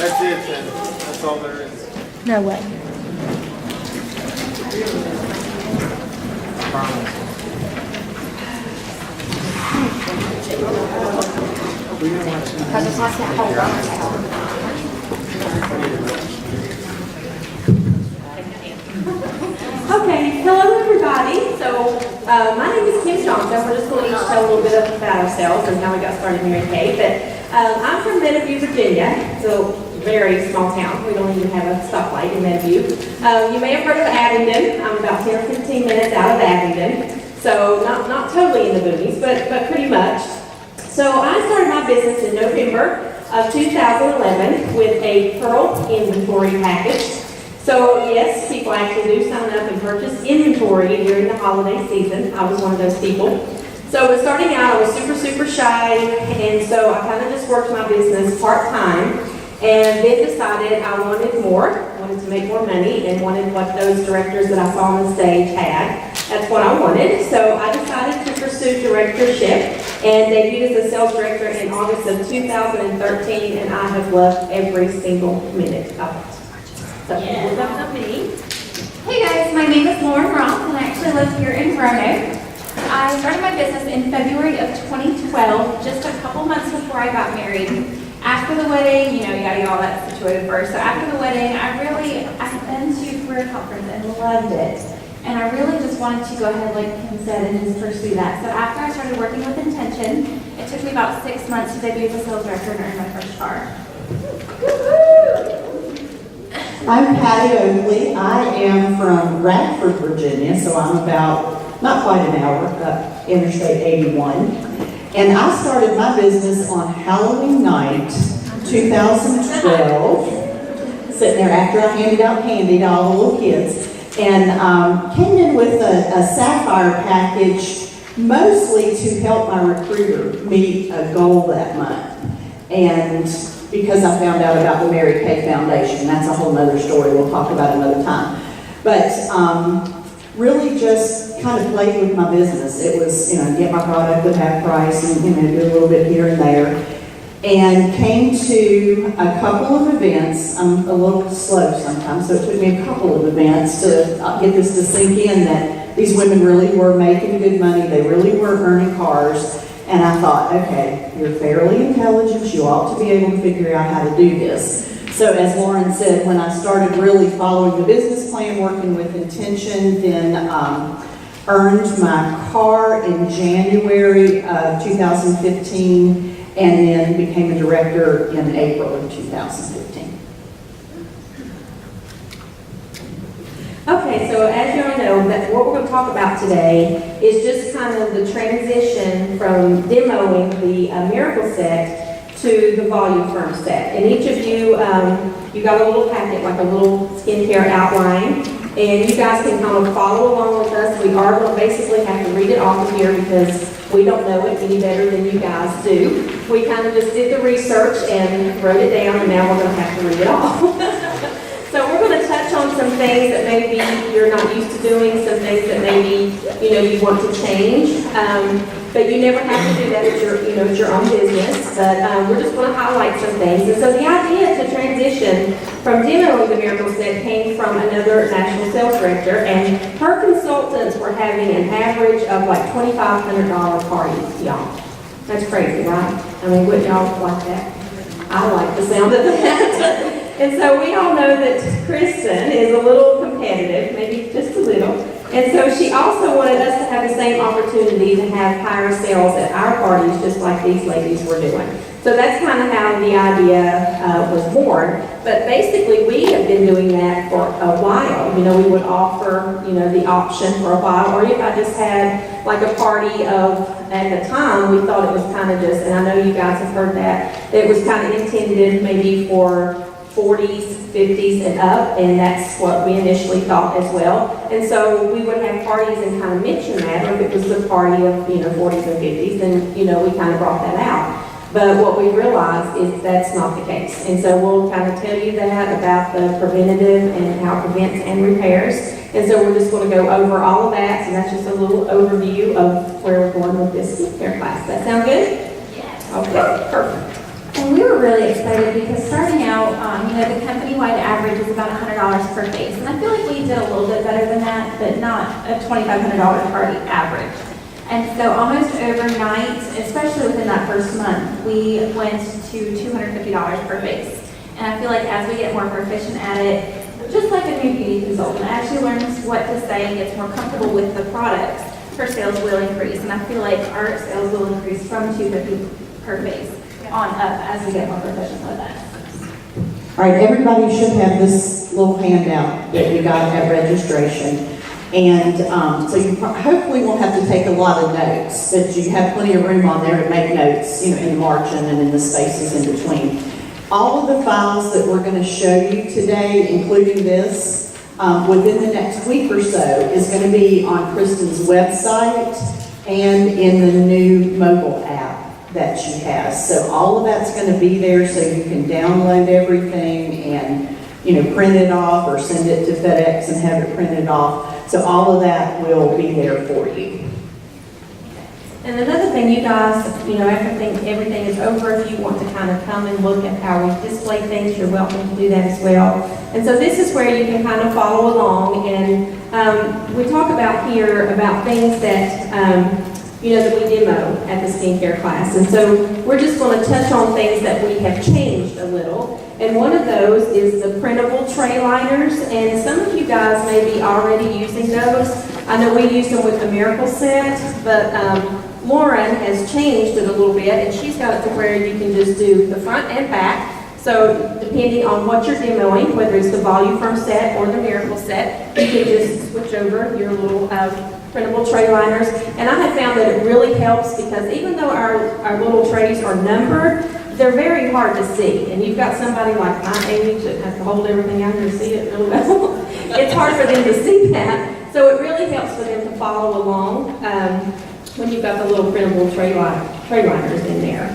That's it, then. That's all there is. No way. Okay, hello everybody. So my name is Kim Johnson. We're just going to each tell a little bit about ourselves and how we got started in Mary Kay. But I'm from Meadowview, Virginia. So very small town. We don't even have a stoplight in Meadowview. You may have heard of Abingdon. I'm about 10 or 15 minutes out of Abingdon. So not totally in the boonies, but pretty much. So I started my business in November of 2011 with a pearl inventory package. So yes, people actually do sign up and purchase inventory during the holiday season. I was one of those people. So starting out, I was super shy, and so I kind of just worked my business part-time, and then decided I wanted more, wanted to make more money, and wanted what those directors that I saw on the stage had. That's what I wanted. So I decided to pursue directorship and debuted as a sales director in August of 2013, and I have loved every single minute of it. So, Yeah. welcome to me. Hey guys, my name is Lauren Ross and I actually live here in Roanoke. I started my business in February of 2012, just a couple months before I got married. After the wedding, you gotta get all that situated first. So after the wedding, I've been to career conference and loved it. And I really just wanted to go ahead, like Kim said, and just pursue that. So after I started working with Intention, it took me about 6 months to debut as a sales director and earn my first car. I'm Patty Oakley. I am from Radford, Virginia, so I'm about, not quite an hour up Interstate 81. And I started my business on Halloween night, 2012, sitting there after I handed out candy to all the little kids, and came in with a sapphire package, mostly to help my recruiter meet a goal that month. And because I found out about the Mary Kay Foundation. That's a whole nother story we'll talk about another time. But really just kind of played with my business. It was, get my product at half price and, do a little bit here and there. And came to a couple of events. I'm a little slow sometimes, so it took me a couple of events to get this to sink in that these women really were making good money. They really were earning cars. And I thought, okay, you're fairly intelligent, you ought to be able to figure out how to do this. So as Lauren said, when I started really following the business plan, working with Intention, then earned my car in January of 2015, and then became a director in April of 2015. Okay, so as you all know, that what we're going to talk about today is just kind of the transition from demoing the Miracle set to the Volu-Firm set. And each of you, you got a little packet, like a little skincare outline, and you guys can kind of follow along with us. We are going to basically have to read it off of here because we don't know it any better than you guys do. We kind of just did the research and wrote it down, and now we're going to have to read it off. So we're going to touch on some things that maybe you're not used to doing, some things that maybe you want to change. But you never have to do that. It's your own business. But we're just going to highlight some things. And so the idea to transition from demoing the Miracle set came from another national sales director, and her consultants were having an average of like $2,500 parties, y'all. That's crazy, right? I mean, wouldn't y'all like that? I like the sound of that. And so we all know that Kristen is a little competitive, maybe just a little. And so she also wanted us to have the same opportunity to have higher sales at our parties, just like these ladies were doing. So that's kind of how the idea was born. But basically, we have been doing that for a while. We would offer, the option for a while. Or if I just had like a party of, at the time, we thought it was kind of just, and I know you guys have heard that it was kind of intended maybe for 40s, 50s, and up, and that's what we initially thought as well. And so we would have parties and kind of mention that, or if it was a party of 40s and 50s, then we kind of brought that out. But what we realized is that's not the case. And so we'll kind of tell you that about the preventative and how it prevents and repairs. And so we're just going to go over all of that. So that's just a little overview of where we're going with this skincare class. That sound good? Yes. Okay, perfect. And we were really excited because starting out, company-wide average is about $100 per face. And I feel like we did a little bit better than that, but not a $2,500 party average. And so almost overnight, especially within that first month, we went to $250 per face. And I feel like as we get more proficient at it, just like a new beauty consultant, actually learns what to say and gets more comfortable with the products, her sales will increase. And I feel like our sales will increase from $250 per face on up as we get more proficient with that. All right, everybody should have this little handout that you got at registration. And so you hopefully won't have to take a lot of notes, but you have plenty of room on there to make notes, in the margin and in the spaces in between. All of the files that we're going to show you today, including this, within the next week or so, is going to be on Kristen's website and in the new mobile app that she has. So all of that's going to be there so you can download everything and, print it off or send it to FedEx and have it printed off. So all of that will be there for you. And another thing, you guys, after everything is over, if you want to kind of come and look at how we display things, you're welcome to do that as well. And so this is where you can kind of follow along, and we talk about here about things that, that we demo at the skincare class. And so we're just going to touch on things that we have changed a little. And one of those is the printable tray liners, and some of you guys may be already using those. I know we used them with the Miracle Set, but Lauren has changed it a little bit, and she's got it to where you can just do the front and back. So depending on what you're demoing, whether it's the Volu-Firm set or the Miracle Set, you can just switch over your little printable tray liners. And I have found that it really helps because even though our little trays are numbered, they're very hard to see. And you've got somebody like my age that has to hold everything out there to see it really well. It's hard for them to see that. So it really helps for them to follow along when you've got the little printable tray liners in there.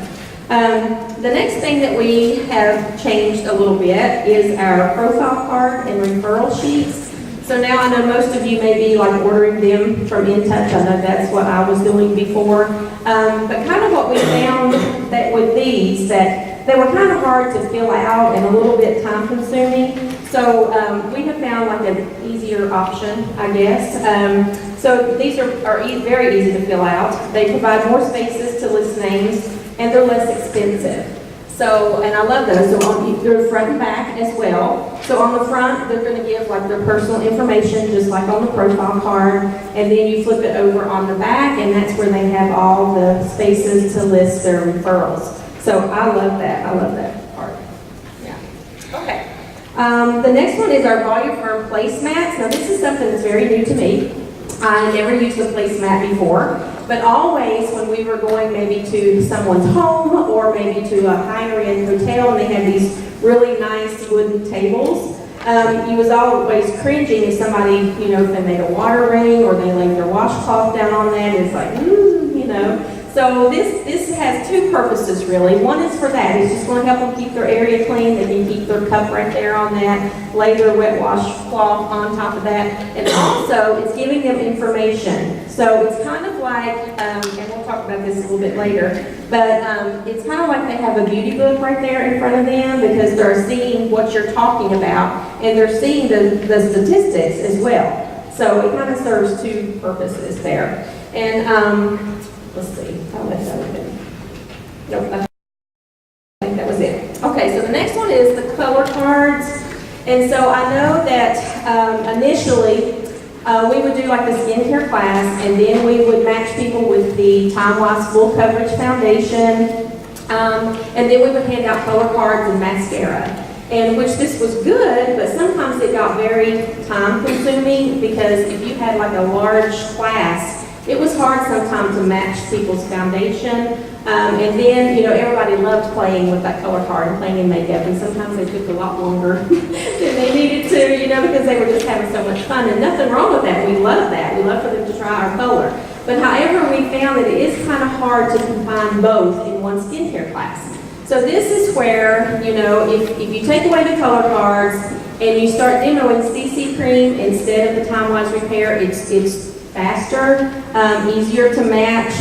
The next thing that we have changed a little bit is our profile card and referral sheets. So now I know most of you may be like ordering them from InTouch. I know that's what I was doing before. But kind of what we found that with these, that they were kind of hard to fill out and a little bit time consuming. So we have found like an easier option, I guess. So these are very easy to fill out. They provide more spaces to list names, and they're less expensive. So, and I love those. So they're front and back as well. So on the front, they're going to give like their personal information, just like on the profile card. And then you flip it over on the back, and that's where they have all the spaces to list their referrals. So I love that. I love that part. Yeah. Okay. The next one is our Volu-Firm placemats. Now this is something that's very new to me. I never used a placemat before, but always when we were going maybe to someone's home or maybe to a higher-end hotel and they had these really nice wooden tables, you was always cringing if somebody, if they made a water ring or they laid their washcloth down on that, it's like, So this has two purposes really. One is for that. It's just going to help them keep their area clean. They can keep their cup right there on that, lay their wet washcloth on top of that. And also, it's giving them information. So it's kind of like, and we'll talk about this a little bit later, but it's kind of like they have a beauty book right there in front of them because they're seeing what you're talking about and they're seeing the statistics as well. So it kind of serves two purposes there. And let's see, I'll let that open. Nope, I think that was it. Okay, so the next one is the color cards. And so I know that initially we would do like the skincare class, and then we would match people with the Timewise Full Coverage Foundation, and then we would hand out color cards and mascara. And which this was good, but sometimes it got very time consuming because if you had like a large class, it was hard sometimes to match people's foundation. And then, everybody loved playing with that color card and playing in makeup, and sometimes they took a lot longer than they needed to, because they were just having so much fun. And nothing wrong with that. We love that. We love for them to try our color. But however, we found that it is kind of hard to combine both in one skincare class. So this is where, if you take away the color cards and you start demoing CC cream instead of the Timewise Repair, it's faster, easier to match.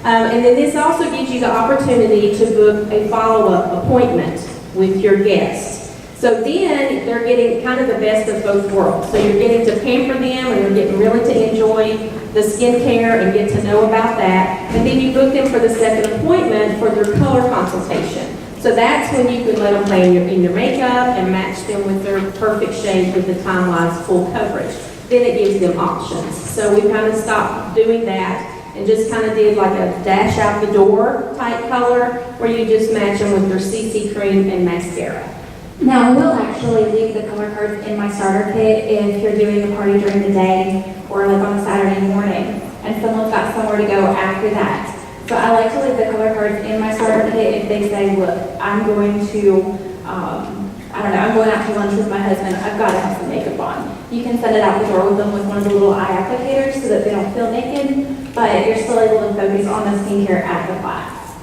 And then this also gives you the opportunity to book a follow-up appointment with your guest. So then they're getting kind of the best of both worlds. So you're getting to pamper them and you're getting really to enjoy the skincare and get to know about that. And then you book them for the second appointment for their color consultation. So that's when you can let them play in your makeup and match them with their perfect shade with the Timewise full coverage. Then it gives them options. So we kind of stopped doing that and just kind of did like a dash out the door type color where you just match them with their CC cream and mascara. Now, we'll actually leave the color cards in my starter kit if you're doing a party during the day or like on a Saturday morning and someone's got somewhere to go after that. So I like to leave the color cards in my starter kit if they say, look, I'm going to, I'm going out to lunch with my husband, I've got to have some makeup on. You can send it out the door with them with one of the little eye applicators so that they don't feel naked, but you're still able to focus on the skincare at the class.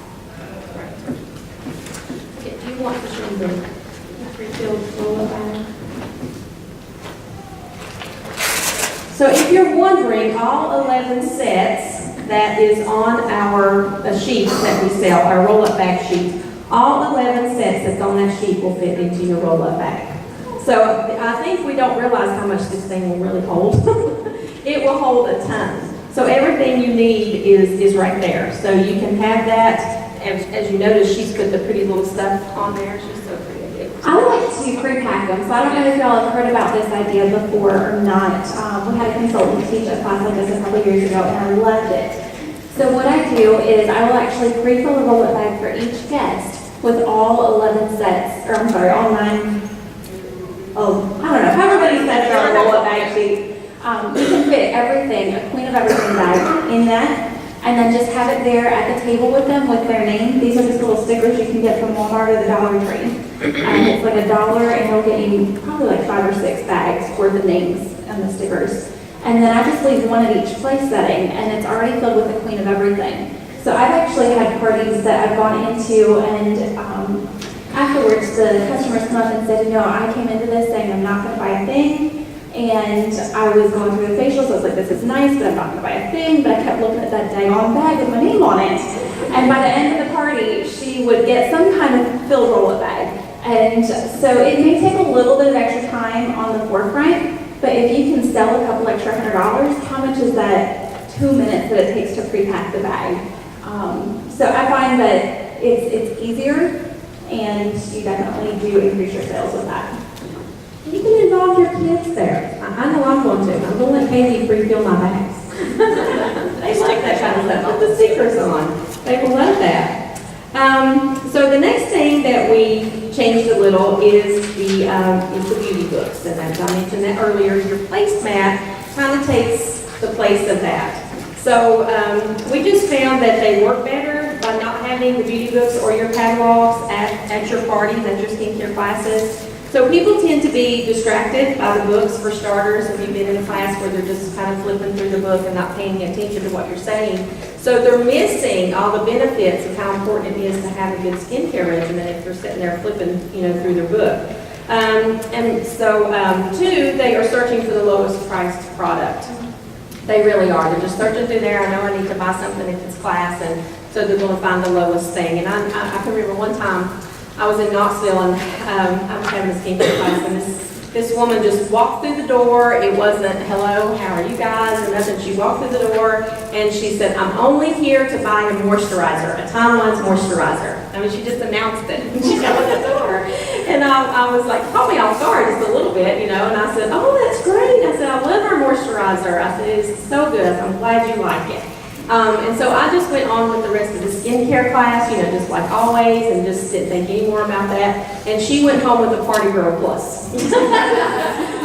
Do you want to show them pre-filled roll-up bag? So if you're wondering, all 11 sets that is on our sheet that we sell, our roll-up bag sheet, all 11 sets that's on that sheet will fit into your roll-up bag. So I think we don't realize how much this thing will really hold. It will hold a ton. So everything you need is right there. So you can have that. As you notice, she's put the pretty little stuff on there. She's so pretty. I would like to pre-pack them, so I don't know if y'all have heard about this idea before or not. We had a consultant teach a class like this a couple years ago, and I loved it. So what I do is I will actually pre-fill a roll-up bag for each guest with all 11 sets, or I'm sorry, all 9, I don't know, however many sets are on a roll-up bag sheet. You can fit everything, a queen of everything bag in that, and then just have it there at the table with them with their name. These are just little stickers you can get from Walmart or the Dollar Tree. And it's like $1 and it'll get you probably like 5 or 6 bags worth of names and the stickers. And then I just leave one at each place setting and it's already filled with the queen of everything. So I've actually had parties that I've gone into and afterwards the customers come up and said, I came into this saying I'm not going to buy a thing. And I was going through the facial, so I was like, this is nice, but I'm not going to buy a thing. But I kept looking at that dang on bag with my name on it. And by the end of the party, she would get some kind of filled roll-up bag. And so it may take a little bit of extra time on the forefront, but if you can sell a couple extra $100, how much is that 2 minutes that it takes to pre-pack the bag? So I find that it's easier, and you definitely do increase your sales with that. You can involve your kids there. I know I'm going to. I'm going to let Haley pre-fill my bags. They like that kind of stuff. Put the stickers on. They will love that. So the next thing that we changed a little is the beauty books. And as I mentioned that earlier, your placemat kind of takes the place of that. So we just found that they work better by not having the beauty books or your catalogs at your parties, at your skincare classes. So people tend to be distracted by the books for starters if you've been in a class where they're just kind of flipping through the book and not paying attention to what you're saying. So they're missing all the benefits of how important it is to have a good skincare regimen if they're sitting there flipping, through their book. And so, two, they are searching for the lowest priced product. They really are. They're just searching through there. I know I need to buy something if it's class, and so they're going to find the lowest thing. And I can remember one time I was in Knoxville and I was having a skincare class, and this woman just walked through the door. It wasn't, hello, how are you guys, or nothing. She walked through the door and she said, I'm only here to buy a moisturizer, a Timewise moisturizer. I mean, she just announced it. She got at the door. And I was like, caught me off guard just a little bit, and I said, oh, that's great. I said, I love our moisturizer. I said, it's so good. I'm glad you like it. And so I just went on with the rest of the skincare class, just like always, and just didn't think any more about that. And she went home with a Party Girl Plus.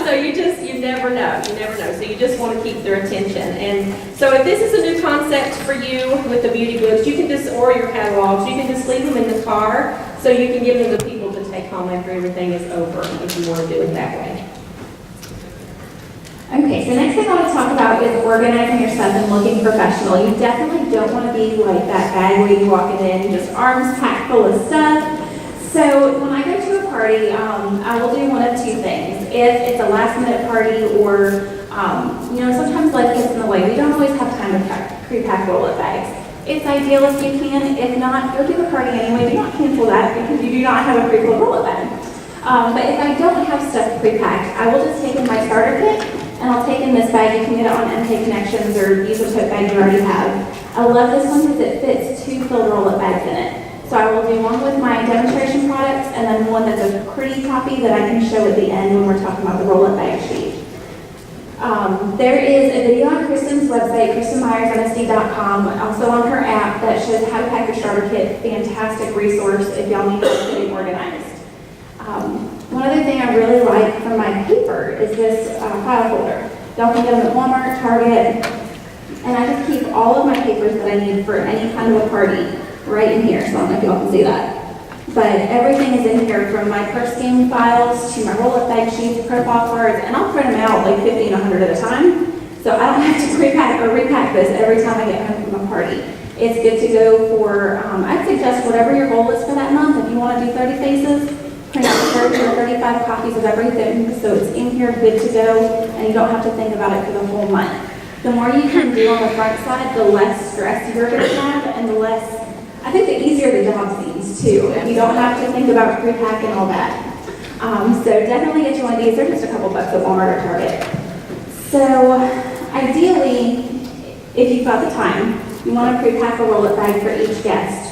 So you never know. So you just want to keep their attention. And so if this is a new concept for you with the beauty books, you can just, or your catalogs, you can just leave them in the car so you can give them to people to take home after everything is over if you want to do it that way. Okay, so next thing I want to talk about is organizing your stuff and looking professional. You definitely don't want to be like that bag where you walk in, just arms packed full of stuff. So when I go to a party, I will do one of two things. If it's a last minute party or, sometimes life gets in the way. We don't always have time to pre-pack roll-up bags. It's ideal if you can. If not, go to the party anyway. Do not cancel that because you do not have a pre-filled roll-up bag. But if I don't have stuff pre-packed, I will just take in my starter kit, and I'll take in this bag. You can get it on MK Connections or use a tote bag you already have. I love this one because it fits 2 filled roll-up bags in it. So I will do one with my demonstration products, and then one that's a pretty copy that I can show at the end when we're talking about the roll-up bag sheet. There is a video on Kristen's website, KristenMyersMSD.com, also on her app that shows how to pack your starter kit. Fantastic resource if y'all need help getting organized. One other thing I really like from my paper is this file folder. Y'all can get them at Walmart, Target, and I just keep all of my papers that I need for any kind of a party right in here, so I don't know if y'all can see that. But everything is in here, from my purse scan files to my roll-up bag sheets, profile cards, and I'll print them out like 50 and 100 at a time. So I don't have to pre-pack or repack this every time I get home from a party. It's good to go for, I'd suggest whatever your goal is for that month. If you want to do 30 faces, print out 30 or 35 copies of everything, so it's in here, good to go, and you don't have to think about it for the whole month. The more you can do on the front side, the less stress you're going to have, and the less, I think the easier the job seems too, if you don't have to think about pre-pack and all that. So definitely get you one of these. They're just a couple bucks at Walmart or Target. So ideally, if you've got the time, you want to pre-pack a roll-up bag for each guest.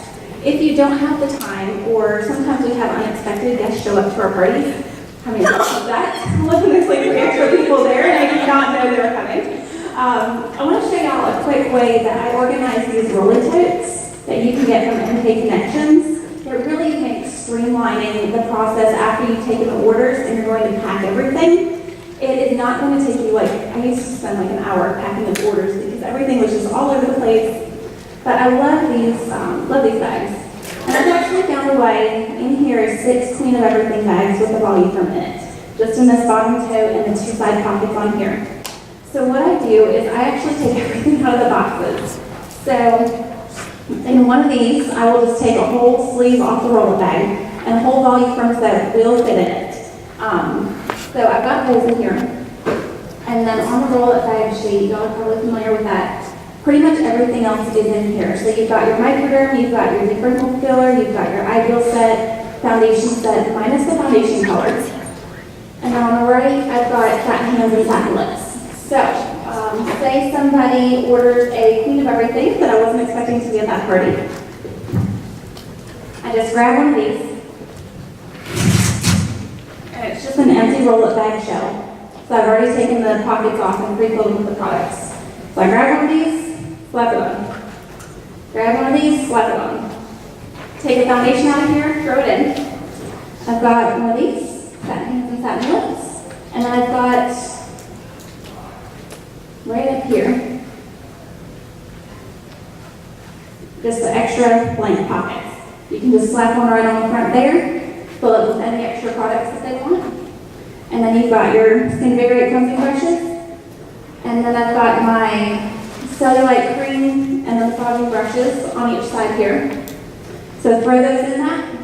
If you don't have the time, or sometimes we have unexpected guests show up to our parties, how many of that? Listen, there's like 3 extra people there, and I did not know they were coming. I want to show y'all a quick way that I organize these roller totes that you can get from MK Connections. It really makes streamlining the process after you've taken the orders and you're going to pack everything. It is not going to take you I used to spend like an hour packing the orders because everything was just all over the place. But I love these bags. And I've actually found a way. In here is 6 Queen of Everything bags with the Volu-Firm in it. Just in this bottom tote and the 2 side pockets on here. So what I do is I actually take everything out of the boxes. So in one of these, I will just take a whole sleeve off the roll-up bag and a whole Volu-Firm set will fit in it. So I've got those in here. And then on the roll-up bag sheet, y'all are probably familiar with that. Pretty much everything else is in here. So you've got your microderm, you've got your deep wrinkle filler, you've got your ideal set, foundation set, minus the foundation colors. And then on the right, I've got satin hands and satin lips. So, say somebody orders a Queen of Everything that I wasn't expecting to be at that party. I just grab one of these, and it's just an empty roll-up bag shell. So I've already taken the pockets off and pre-filled them with the products. So I grab one of these, slap it on. Grab one of these, slap it on. Take the foundation out of here, throw it in. I've got one of these, satin hands and satin lips, and then I've got right up here, just the extra blank pockets. You can just slap one right on the front there, fill it with any extra products that they want. And then you've got your Skin Invigorate cleansing brushes. And then I've got my cellulite cream and then fogging brushes on each side here. So throw those in that,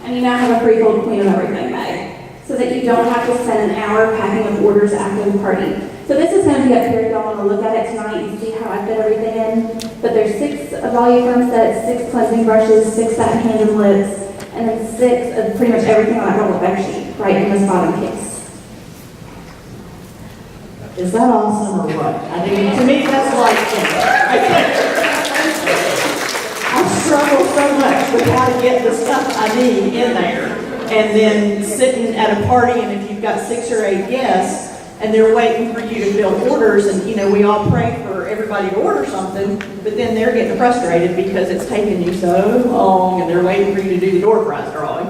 and you now have a pre-filled Queen of Everything bag, so that you don't have to spend an hour packing up orders after the party. So this is going to be up here if y'all want to look at it tonight and see how I fit everything in. But there's 6 Volu-Firm sets, 6 cleansing brushes, 6 satin hands and lips, and then 6 of pretty much everything on that roll-up bag sheet right in this bottom case. Is that awesome or what? I mean, to me, that's like, I struggle so much with how to get the stuff I need in there. And then sitting at a party, and if you've got 6 or 8 guests, and they're waiting for you to fill orders, and we all pray for everybody to order something, but then they're getting frustrated because it's taking you so long, and they're waiting for you to do the door prize drawing.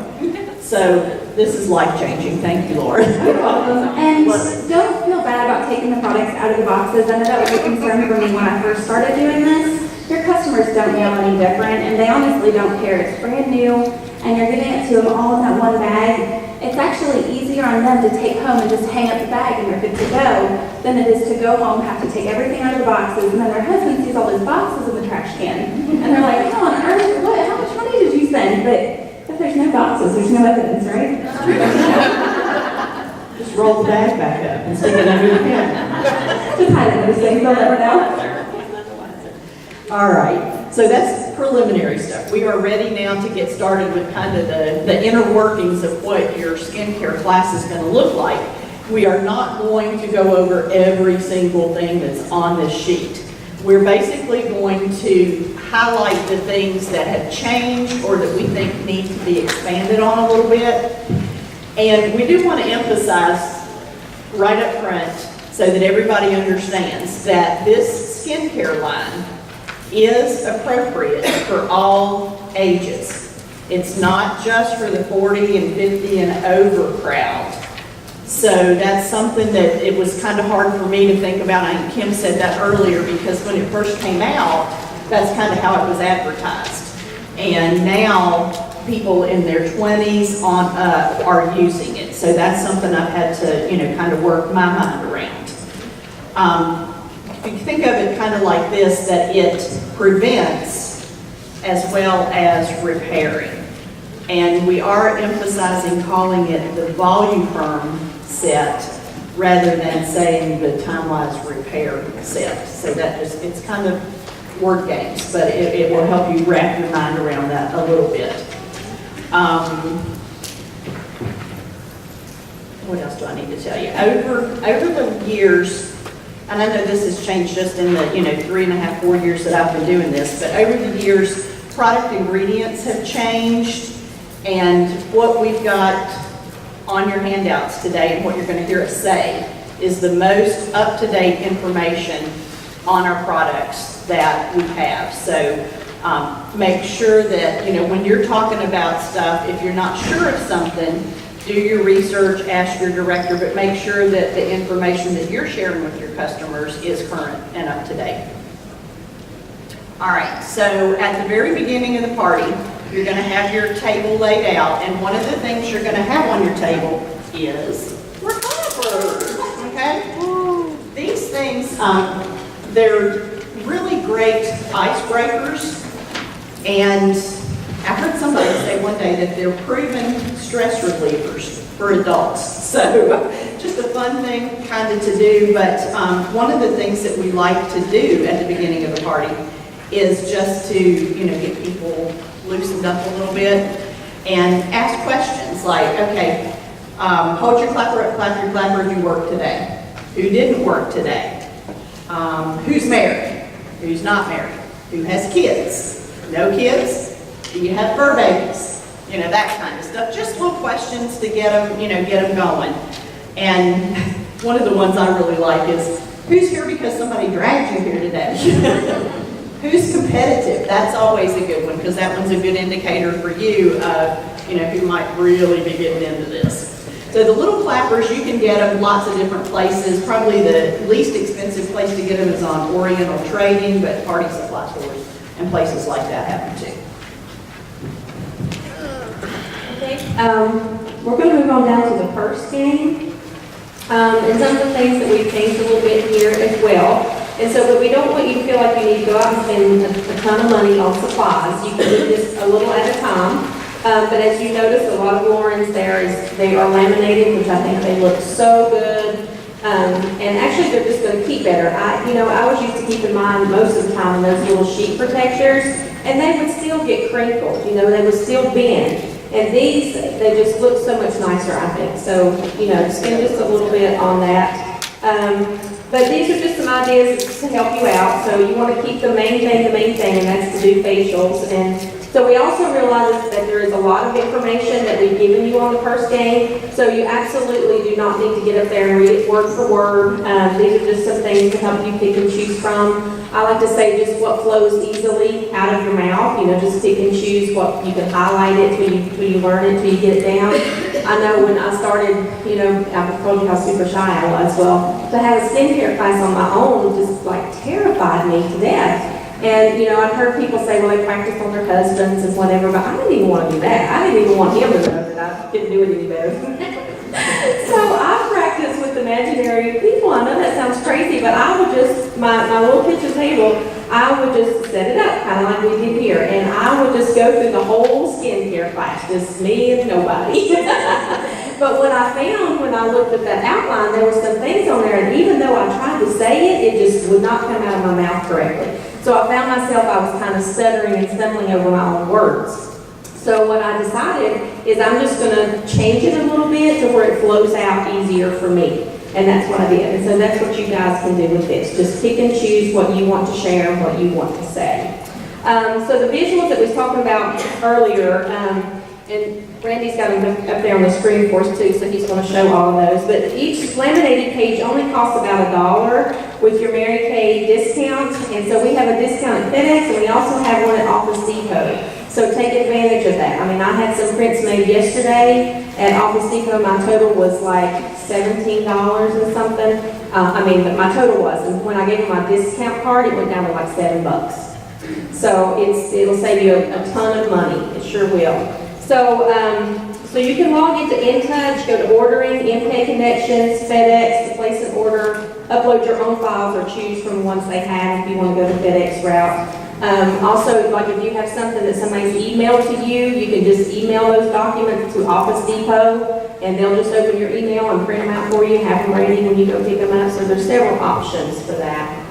So this is life-changing. Thank you, Lord. You're welcome. And don't feel bad about taking the products out of the boxes. I know that was a concern for me when I first started doing this. Your customers don't know any different, and they honestly don't care. It's brand new, and you're giving it to them all in that one bag. It's actually easier on them to take home and just hang up the bag and they're good to go than it is to go home, have to take everything out of the boxes, and then their husband sees all those boxes in the trash can. And they're like, how on earth, how much money did you spend? But if there's no boxes, there's no evidence, right? Just roll the bag back up and stick it under the pen. Just hide those things, they'll never know. All right, so that's preliminary stuff. We are ready now to get started with kind of the inner workings of what your skincare class is going to look like. We are not going to go over every single thing that's on this sheet. We're basically going to highlight the things that have changed or that we think need to be expanded on a little bit. And we do want to emphasize right up front so that everybody understands that this skincare line is appropriate for all ages. It's not just for the 40 and 50 and over crowd. So that's something that it was kind of hard for me to think about. I think Kim said that earlier because when it first came out, that's kind of how it was advertised. And now people in their 20s on up are using it. So that's something I've had to, kind of work my mind around. You think of it kind of like this, that it prevents as well as repairing. And we are emphasizing calling it the Volu-Firm set rather than saying the Timewise repair set. So that just, it's kind of word games, but it will help you wrap your mind around that a little bit. What else do I need to tell you? Over the years, and I know this has changed just in the 3.5, 4 years that I've been doing this, but over the years, product ingredients have changed, and what we've got on your handouts today and what you're going to hear us say is the most up-to-date information on our products that we have. So make sure that, when you're talking about stuff, if you're not sure of something, do your research, ask your director, but make sure that the information that you're sharing with your customers is current and up to date. All right, so at the very beginning of the party, you're going to have your table laid out, and one of the things you're going to have on your table is clappers, okay? These things, they're really great icebreakers, and I heard somebody say one day that they're proven stress relievers for adults. So just a fun thing kind of to do, but one of the things that we like to do at the beginning of the party is just to, get people loosened up a little bit and ask questions like, okay, hold your clapper up, clap your clapper if you work today. Who didn't work today? Who's married? Who's not married? Who has kids? No kids? Do you have fur babies? That kind of stuff. Just little questions to get them, get them going. And one of the ones I really like is, who's here because somebody dragged you here today? Who's competitive? That's always a good one because that one's a good indicator for you of, who might really be getting into this. So the little clappers, you can get them lots of different places. Probably the least expensive place to get them is on Oriental Trading, but party supply stores and places like that have them too. We're going to move on down to the purse game. And some of the things that we've changed a little bit here as well. And so, but we don't want you to feel like you need to go out and spend a ton of money on supplies. You can do this a little at a time. But as you notice, a lot of Lauren's they are laminated, which I think they look so good. And actually, they're just going to keep better. I was used to keep in mind most of the time those little sheet protectors, and they would still get crinkled. They would still bend. And these, they just look so much nicer, I think. So, spend just a little bit on that. But these are just some ideas to help you out. So you want to keep the main thing, and that's to do facials. And so we also realize that there is a lot of information that we've given you on the purse game. So you absolutely do not need to get up there and read it word for word. These are just some things to help you pick and choose from. I like to say just what flows easily out of your mouth. Just pick and choose what you can highlight it till you learn it, till you get it down. I know when I started, I've told you how super shy I was. Well, to have a skincare class on my own just terrified me to death. And, I've heard people say, well, they practice on their husbands and whatever, but I didn't even want to do that. I didn't even want him to know that I couldn't do it any better. So I practiced with imaginary people. I know that sounds crazy, but I would just, my little kitchen table, I would just set it up, kind of like we did here, and I would just go through the whole skincare class, just me and nobody. But what I found when I looked at that outline, there were some things on there, and even though I tried to say it, it just would not come out of my mouth correctly. So I found myself, I was kind of stuttering and stumbling over my own words. So what I decided is I'm just gonna change it a little bit to where it flows out easier for me. And that's what I did. And so that's what you guys can do with this. Just pick and choose what you want to share and what you want to say. So the visuals that we was talking about earlier, and Randy's got them up there on the screen for us too, so he's going to show all of those. But each laminated page only costs about $1 with your Mary Kay discount. And so we have a discount at FedEx, and we also have one at Office Depot. So take advantage of that. I mean, I had some prints made yesterday at Office Depot. My total was like $17 and something. But my total was. And when I gave them my discount card, it went down to like $7. So it'll save you a ton of money. It sure will. So you can log into InTouch, go to ordering, MPay connections, FedEx to place an order, upload your own files or choose from the ones they have if you want to go the FedEx route. Also, like if you have something that somebody's emailed to you, you can just email those documents to Office Depot and they'll just open your email and print them out for you, have them ready when you go pick them up. So there's several options for that.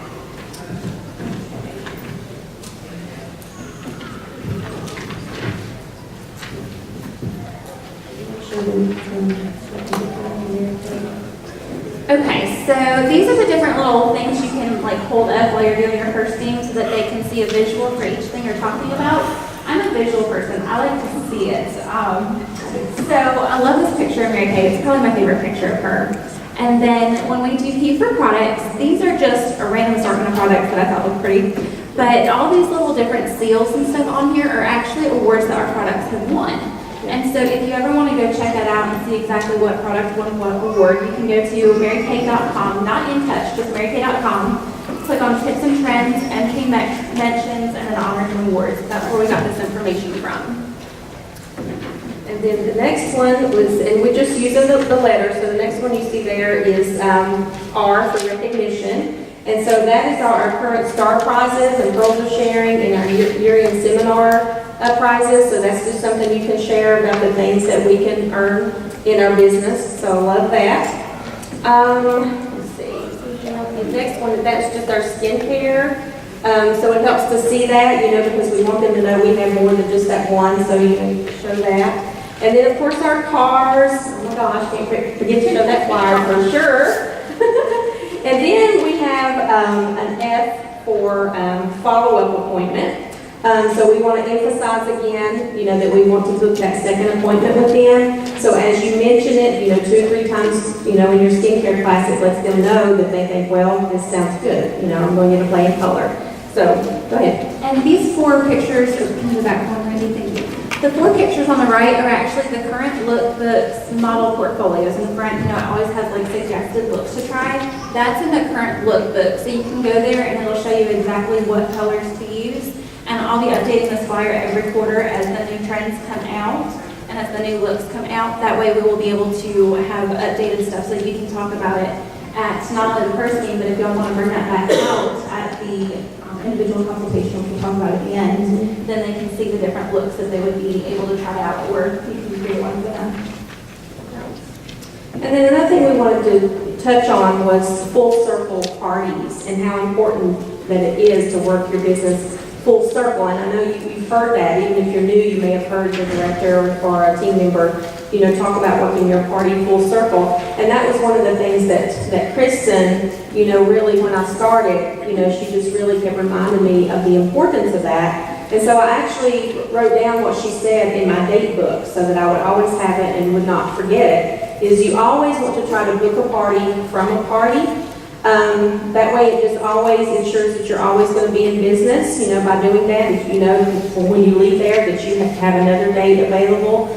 Okay, so these are the different little things you can like hold up while you're doing your posting so that they can see a visual for each thing you're talking about. I'm a visual person. I like to see it. So I love this picture of Mary Kay. It's probably my favorite picture of her. And then when we do P for products, these are just a random assortment of products that I thought looked pretty. But all these little different seals and stuff on here are actually awards that our products have won. And so if you ever want to go check that out and see exactly what product won what award, you can go to marykay.com, not InTouch, just marykay.com, click on tips and trends, MP mentions, and then honors and awards. That's where we got this information from. And then the next one was, and we're just using the letters, so the next one you see there is R for recognition. And so that is our current star prizes and pearls of sharing in our year-end seminar prizes. So that's just something you can share about the things that we can earn in our business. So I love that. Let's see. The next one, that's just our skincare. So it helps to see that, because we want them to know we have more than just that one, so you can show that. And then, of course, our cars. Oh my gosh, can't forget to show that flyer for sure. And then we have an F for follow-up appointment. So we want to emphasize again, that we want to book that second appointment with them. So as you mention it, 2 or 3 times, in your skincare class, it lets them know that they think, well, this sounds good. I'm going to get a plain color. So go ahead. And these 4 pictures, can you go back one, Randy? Thank you. The 4 pictures on the right are actually the current lookbooks model portfolios. In the front, it always has like suggested looks to try. That's in the current lookbook. So you can go there and it'll show you exactly what colors to use. And I'll be updating this flyer every quarter as the new trends come out and as the new looks come out. That way we will be able to have updated stuff so you can talk about it at not only the first meeting, but if y'all want to bring that back out at the individual consultation, which we'll talk about at the end, then they can see the different looks that they would be able to try out, or you can create one for them. And then another thing we wanted to touch on was full circle parties and how important that it is to work your business full circle. And I know you've heard that. Even if you're new, you may have heard your director or a team member, talk about working your party full circle. And that was one of the things that Kristen, really when I started, she just really kept reminding me of the importance of that. And so I actually wrote down what she said in my date book so that I would always have it and would not forget it, is you always want to try to book a party from a party. That way it just always ensures that you're always going to be in business, by doing that. If when you leave there that you have to have another date available.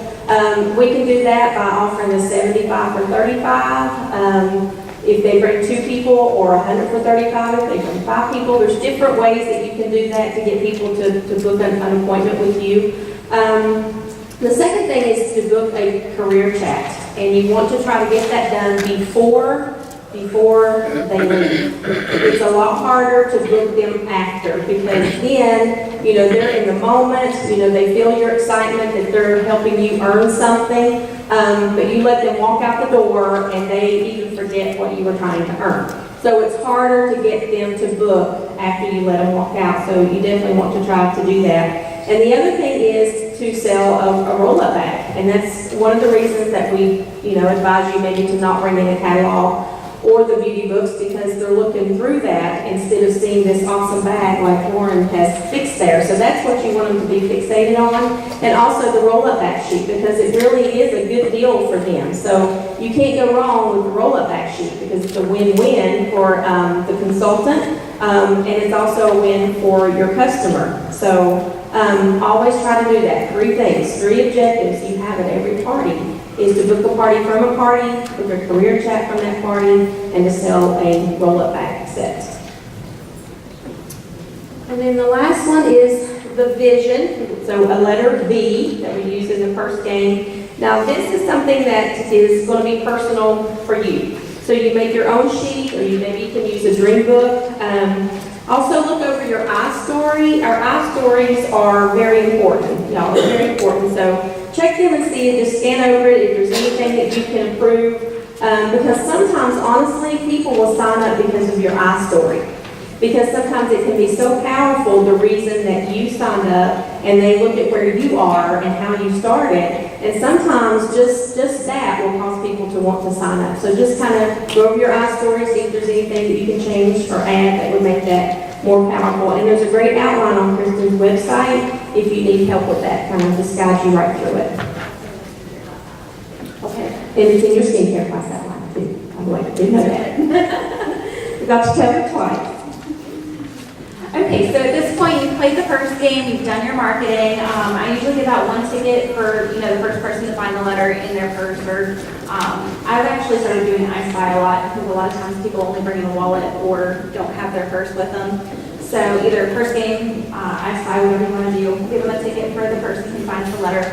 We can do that by offering the 75 for 35. If they bring 2 people, or 100 for 35 if they bring 5 people. There's different ways that you can do that to get people to book an appointment with you. The second thing is to book a career chat. And you want to try to get that done before they leave. It's a lot harder to book them after, because then, they're in the moment, they feel your excitement that they're helping you earn something, but you let them walk out the door and they even forget what you were trying to earn. So it's harder to get them to book after you let them walk out, so you definitely want to try to do that. And the other thing is to sell a roll-up bag, and that's one of the reasons that we, advise you maybe to not bring in a catalog or the beauty books, because they're looking through that instead of seeing this awesome bag like Lauren has fixed there. So that's what you want them to be fixated on. And also the roll-up back sheet, because it really is a good deal for them. So you can't go wrong with the roll-up back sheet, because it's a win-win for the consultant, and it's also a win for your customer. So always try to do that. 3 things, 3 objectives you have at every party is to book a party from a party, book a career chat from that party, and to sell a roll-up bag set. And then the last one is the vision. So a letter V that we use in the first game. Now this is something that is going to be personal for you. So you make your own sheet, or maybe you can use a dream book. Also look over your I story. Our I stories are very important, y'all. They're very important. So check them and see it. Just scan over it if there's anything that you can improve. Because sometimes, honestly, people will sign up because of your I story. Because sometimes it can be so powerful, the reason that you signed up, and they look at where you are and how you started. And sometimes just that will cause people to want to sign up. So just kind of go over your I story, see if there's anything that you can change or add that would make that more powerful. And there's a great outline on Kristen's website if you need help with that, kind of just guide you right through it. Okay, and it's in your skincare class outline too. By the way, I didn't know that. We got you covered twice. Okay, so at this point, you've played the first game, you've done your marketing. I usually give out 1 ticket for, the first person to find the letter in their purse. Or I've actually started doing I Spy a lot, because a lot of times people only bring in a wallet or don't have their purse with them. So either first game, I Spy, whatever you want to do, give them a ticket for the person who finds the letter.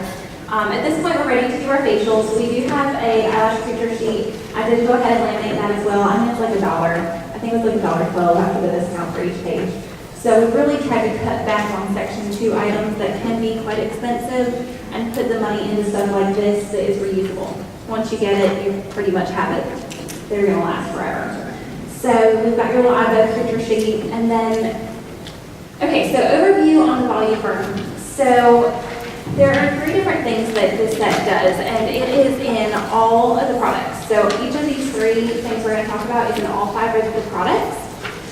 At this point, we're ready to do our facials. We do have a eyelash picture sheet. I did go ahead and laminate that as well. I mean, it's like $1. I think it was like $1.12 after the discount for each page. So we really tried to cut back on Section 2 items that can be quite expensive and put the money into stuff like this that is reusable. Once you get it, you pretty much have it. They're going to last forever. So we've got your little eyebrow picture sheet. And then, okay, so overview on the Volu-Firm. So there are 3 different things that this set does, and it is in all of the products. So each of these 3 things we're going to talk about is in all 5 of the products.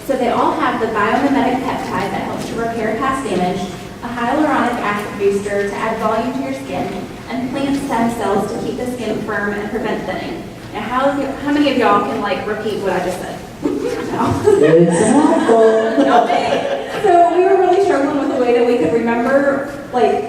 So they all have the biomimetic peptide that helps to repair past damage, a hyaluronic acid booster to add volume to your skin, and plant stem cells to keep the skin firm and prevent thinning. Now, how many of y'all can repeat what I just said? No. It's helpful. Not me. So we were really struggling with the way that we could remember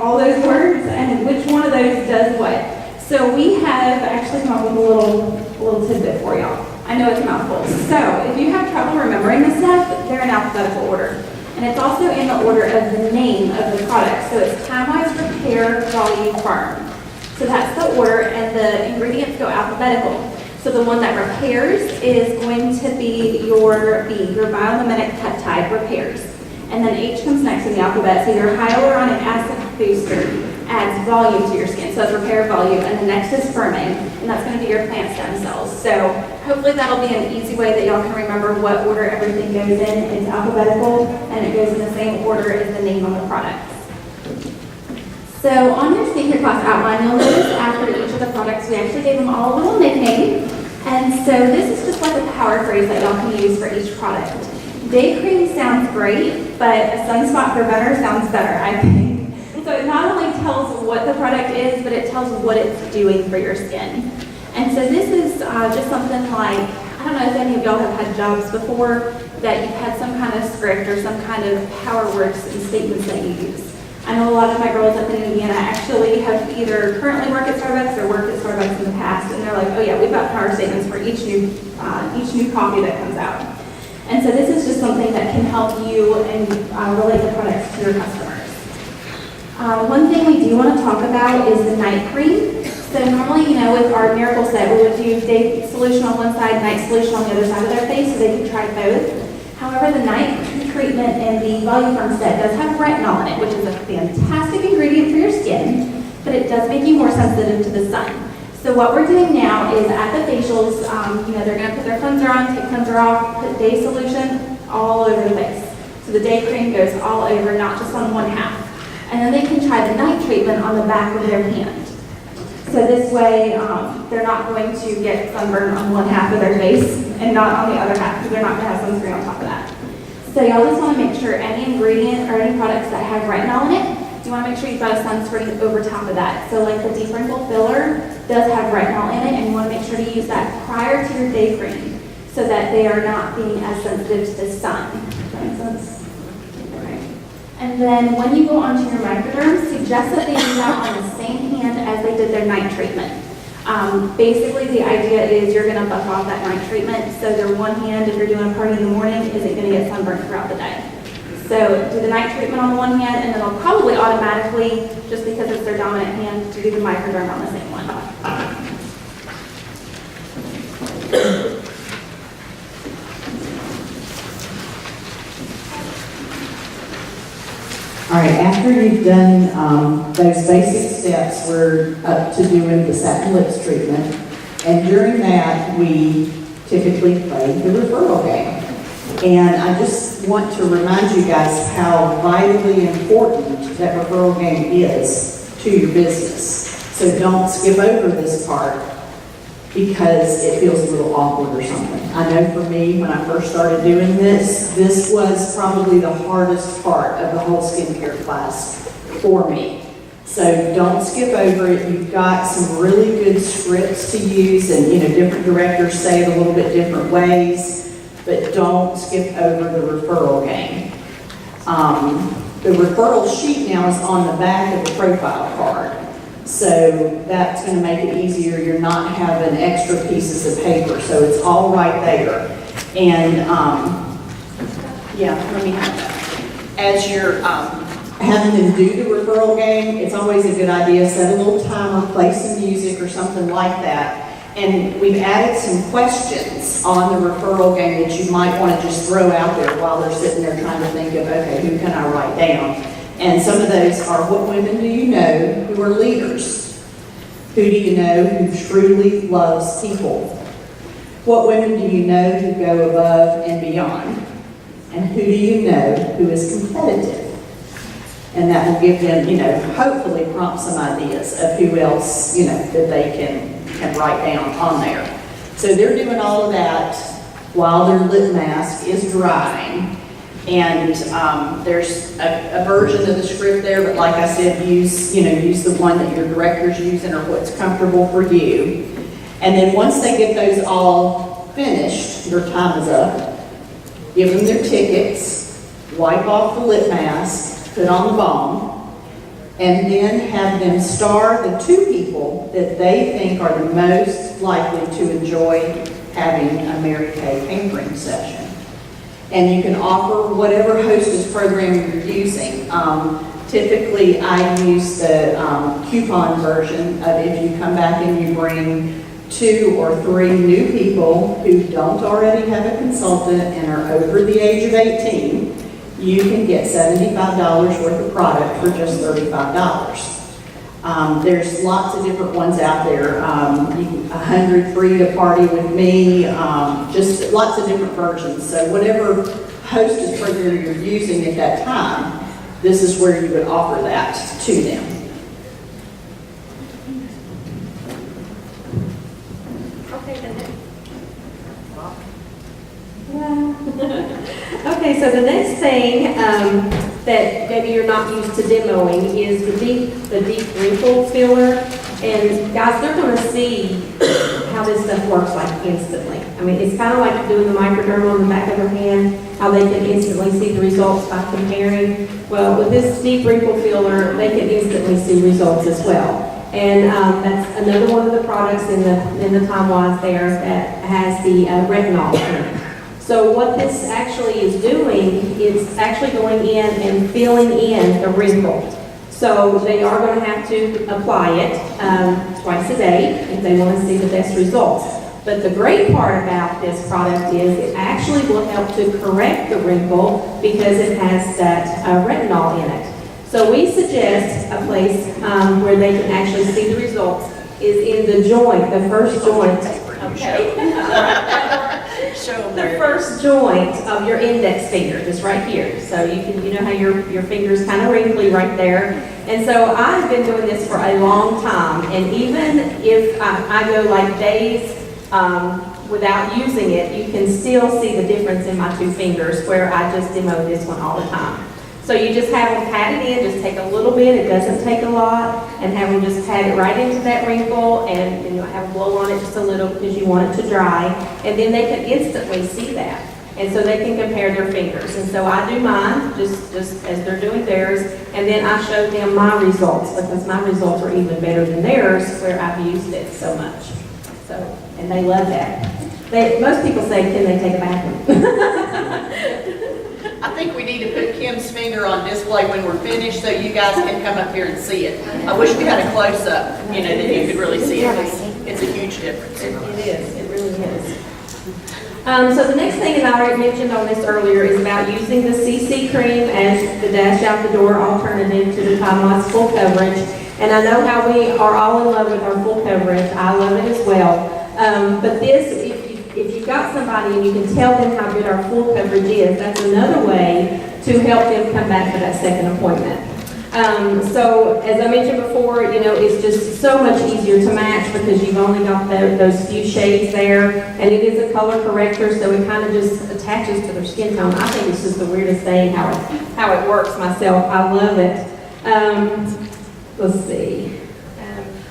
all those words and which one of those does what. So we have actually come up with a little tidbit for y'all. I know it's a mouthful. So if you have trouble remembering this stuff, they're in alphabetical order. And it's also in the order of the name of the product. So it's Timewise Repair Volu-Firm. So that's the order, and the ingredients go alphabetical. So the one that repairs is going to be your B, your biomimetic peptide repairs. And then H comes next in the alphabet. So your hyaluronic acid booster adds volume to your skin. So it's repair volume. And the next is firming, and that's going to be your plant stem cells. So hopefully that'll be an easy way that y'all can remember what order everything goes in. It's alphabetical, and it goes in the same order as the name on the products. So on your skincare class outline, you'll notice after each of the products, we actually gave them all a little nickname. And so this is just like a power phrase that y'all can use for each product. Day cream sounds great, but a sunspot preventer sounds better, I think. So it not only tells what the product is, but it tells what it's doing for your skin. And so this is just something like, I don't know if any of y'all have had jobs before that you've had some kind of script or some kind of power words and statements that you use. I know a lot of my girls up in Indiana actually have either currently worked at Starbucks or worked at Starbucks in the past, and they're like, oh yeah, we've got power statements for each new coffee that comes out. And so this is just something that can help you and relate the products to your customers. One thing we do want to talk about is the night cream. So normally, with our miracle set, we would do day solution on one side, night solution on the other side of their face, so they can try both. However, the night treatment in the Volu-Firm set does have retinol in it, which is a fantastic ingredient for your skin, but it does make you more sensitive to the sun. So what we're doing now is at the facials, they're gonna put their cleanser on, take cleanser off, put day solution all over the face. So the day cream goes all over, not just on one half. And then they can try the night treatment on the back of their hand. So this way, they're not going to get sunburn on one half of their face and not on the other half, because they're not gonna have sunscreen on top of that. So y'all just wanna make sure any ingredient or any products that have retinol in it, you want to make sure you've got a sunscreen over top of that. So like the deep wrinkle filler does have retinol in it, and you want to make sure to use that prior to your day cream so that they are not being as sensitive to the sun. Does that make sense? Right. And then when you go onto your microderm, suggest that they do that on the same hand as they did their night treatment. Basically, the idea is you're going to buff off that night treatment, so their one hand, if you're doing a party in the morning, isn't going to get sunburned throughout the day. So do the night treatment on the one hand, and then they'll probably automatically, just because it's their dominant hand, to do the microderm on the same one. All right, after you've done those basic steps, we're up to doing the satin lips treatment. And during that, we typically play the referral game. And I just want to remind you guys how vitally important that referral game is to your business. So don't skip over this part because it feels a little awkward or something. I know for me, when I first started doing this was probably the hardest part of the whole skincare class for me. So don't skip over it. You've got some really good scripts to use, and different directors say it a little bit different ways. But don't skip over the referral game. The referral sheet now is on the back of the profile card. So that's going to make it easier. You're not having extra pieces of paper. So it's all right there. And let me have that. As you're having them do the referral game, it's always a good idea. Set a little timer, play some music or something like that. And we've added some questions on the referral game that you might want to just throw out there while they're sitting there trying to think of, okay, who can I write down? And some of those are, what women do you know who are leaders? Who do you know who truly loves people? What women do you know who go above and beyond? And who do you know who is competitive? And that will give them, hopefully prompt some ideas of who else, that they can write down on there. So they're doing all of that while their lip mask is drying. And there's a version of the script there, but like I said, use the one that your director's using or what's comfortable for you. And then once they get those all finished, their time is up, give them their tickets, wipe off the lip mask, put on the balm, and then have them star the two people that they think are the most likely to enjoy having a Mary Kay pampering session. And you can offer whatever hostess program you're using. Typically, I use the coupon version of if you come back and you bring 2 or 3 new people who don't already have a consultant and are over the age of 18, you can get $75 worth of product for just $35. There's lots of different ones out there. 100 free to party with me, just lots of different versions. So whatever hostess program you're using at that time, this is where you would offer that to them. Okay, so the next thing that maybe you're not used to demoing is the deep wrinkle filler. And guys, they're going to see how this stuff works like instantly. I mean, it's kind of like doing the microderm on the back of their hand, how they can instantly see the results by comparing. Well, with this deep wrinkle filler, they can instantly see results as well. And that's another one of the products in the Timewise there that has the retinol in it. So what this actually is doing is actually going in and filling in the wrinkle. So they are going to have to apply it twice a day if they want to see the best results. But the great part about this product is it actually will help to correct the wrinkle because it has that retinol in it. So we suggest a place where they can actually see the results is in the joint, the first joint. Okay. Show them The there. first joint of your index finger, just right here. So you can, you know how your finger's kind of wrinkly right there. And so I've been doing this for a long time, and even if I go like days without using it, you can still see the difference in my two fingers where I just demo this one all the time. So you just have them pat it in, just take a little bit, it doesn't take a lot, and have them just pat it right into that wrinkle, and you know, have a blow on it just a little because you want it to dry, and then they can instantly see that. And so they can compare their fingers. And so I do mine, just as they're doing theirs, and then I show them my results, because my results are even better than theirs where I've used it so much. So, and they love that. Most people say, can they take a bath? I think we need to put Kim's finger on display when we're finished so you guys can come up here and see it. I wish we had a close-up, you know, that you could really see it. It's a huge difference. It is, it really is. So the next thing, and I already mentioned on this earlier, is about using the CC cream as the dash out the door alternative to the Timewise full coverage. And I know how we are all in love with our full coverage. I love it as well. But this, if you've got somebody and you can tell them how good our full coverage is, that's another way to help them come back for that second appointment. So as I mentioned before, you know, it's just so much easier to match because you've only got those few shades there, and it is a color corrector, so it kind of just attaches to their skin tone. I think it's just the weirdest thing how it works myself. I love it. Let's see.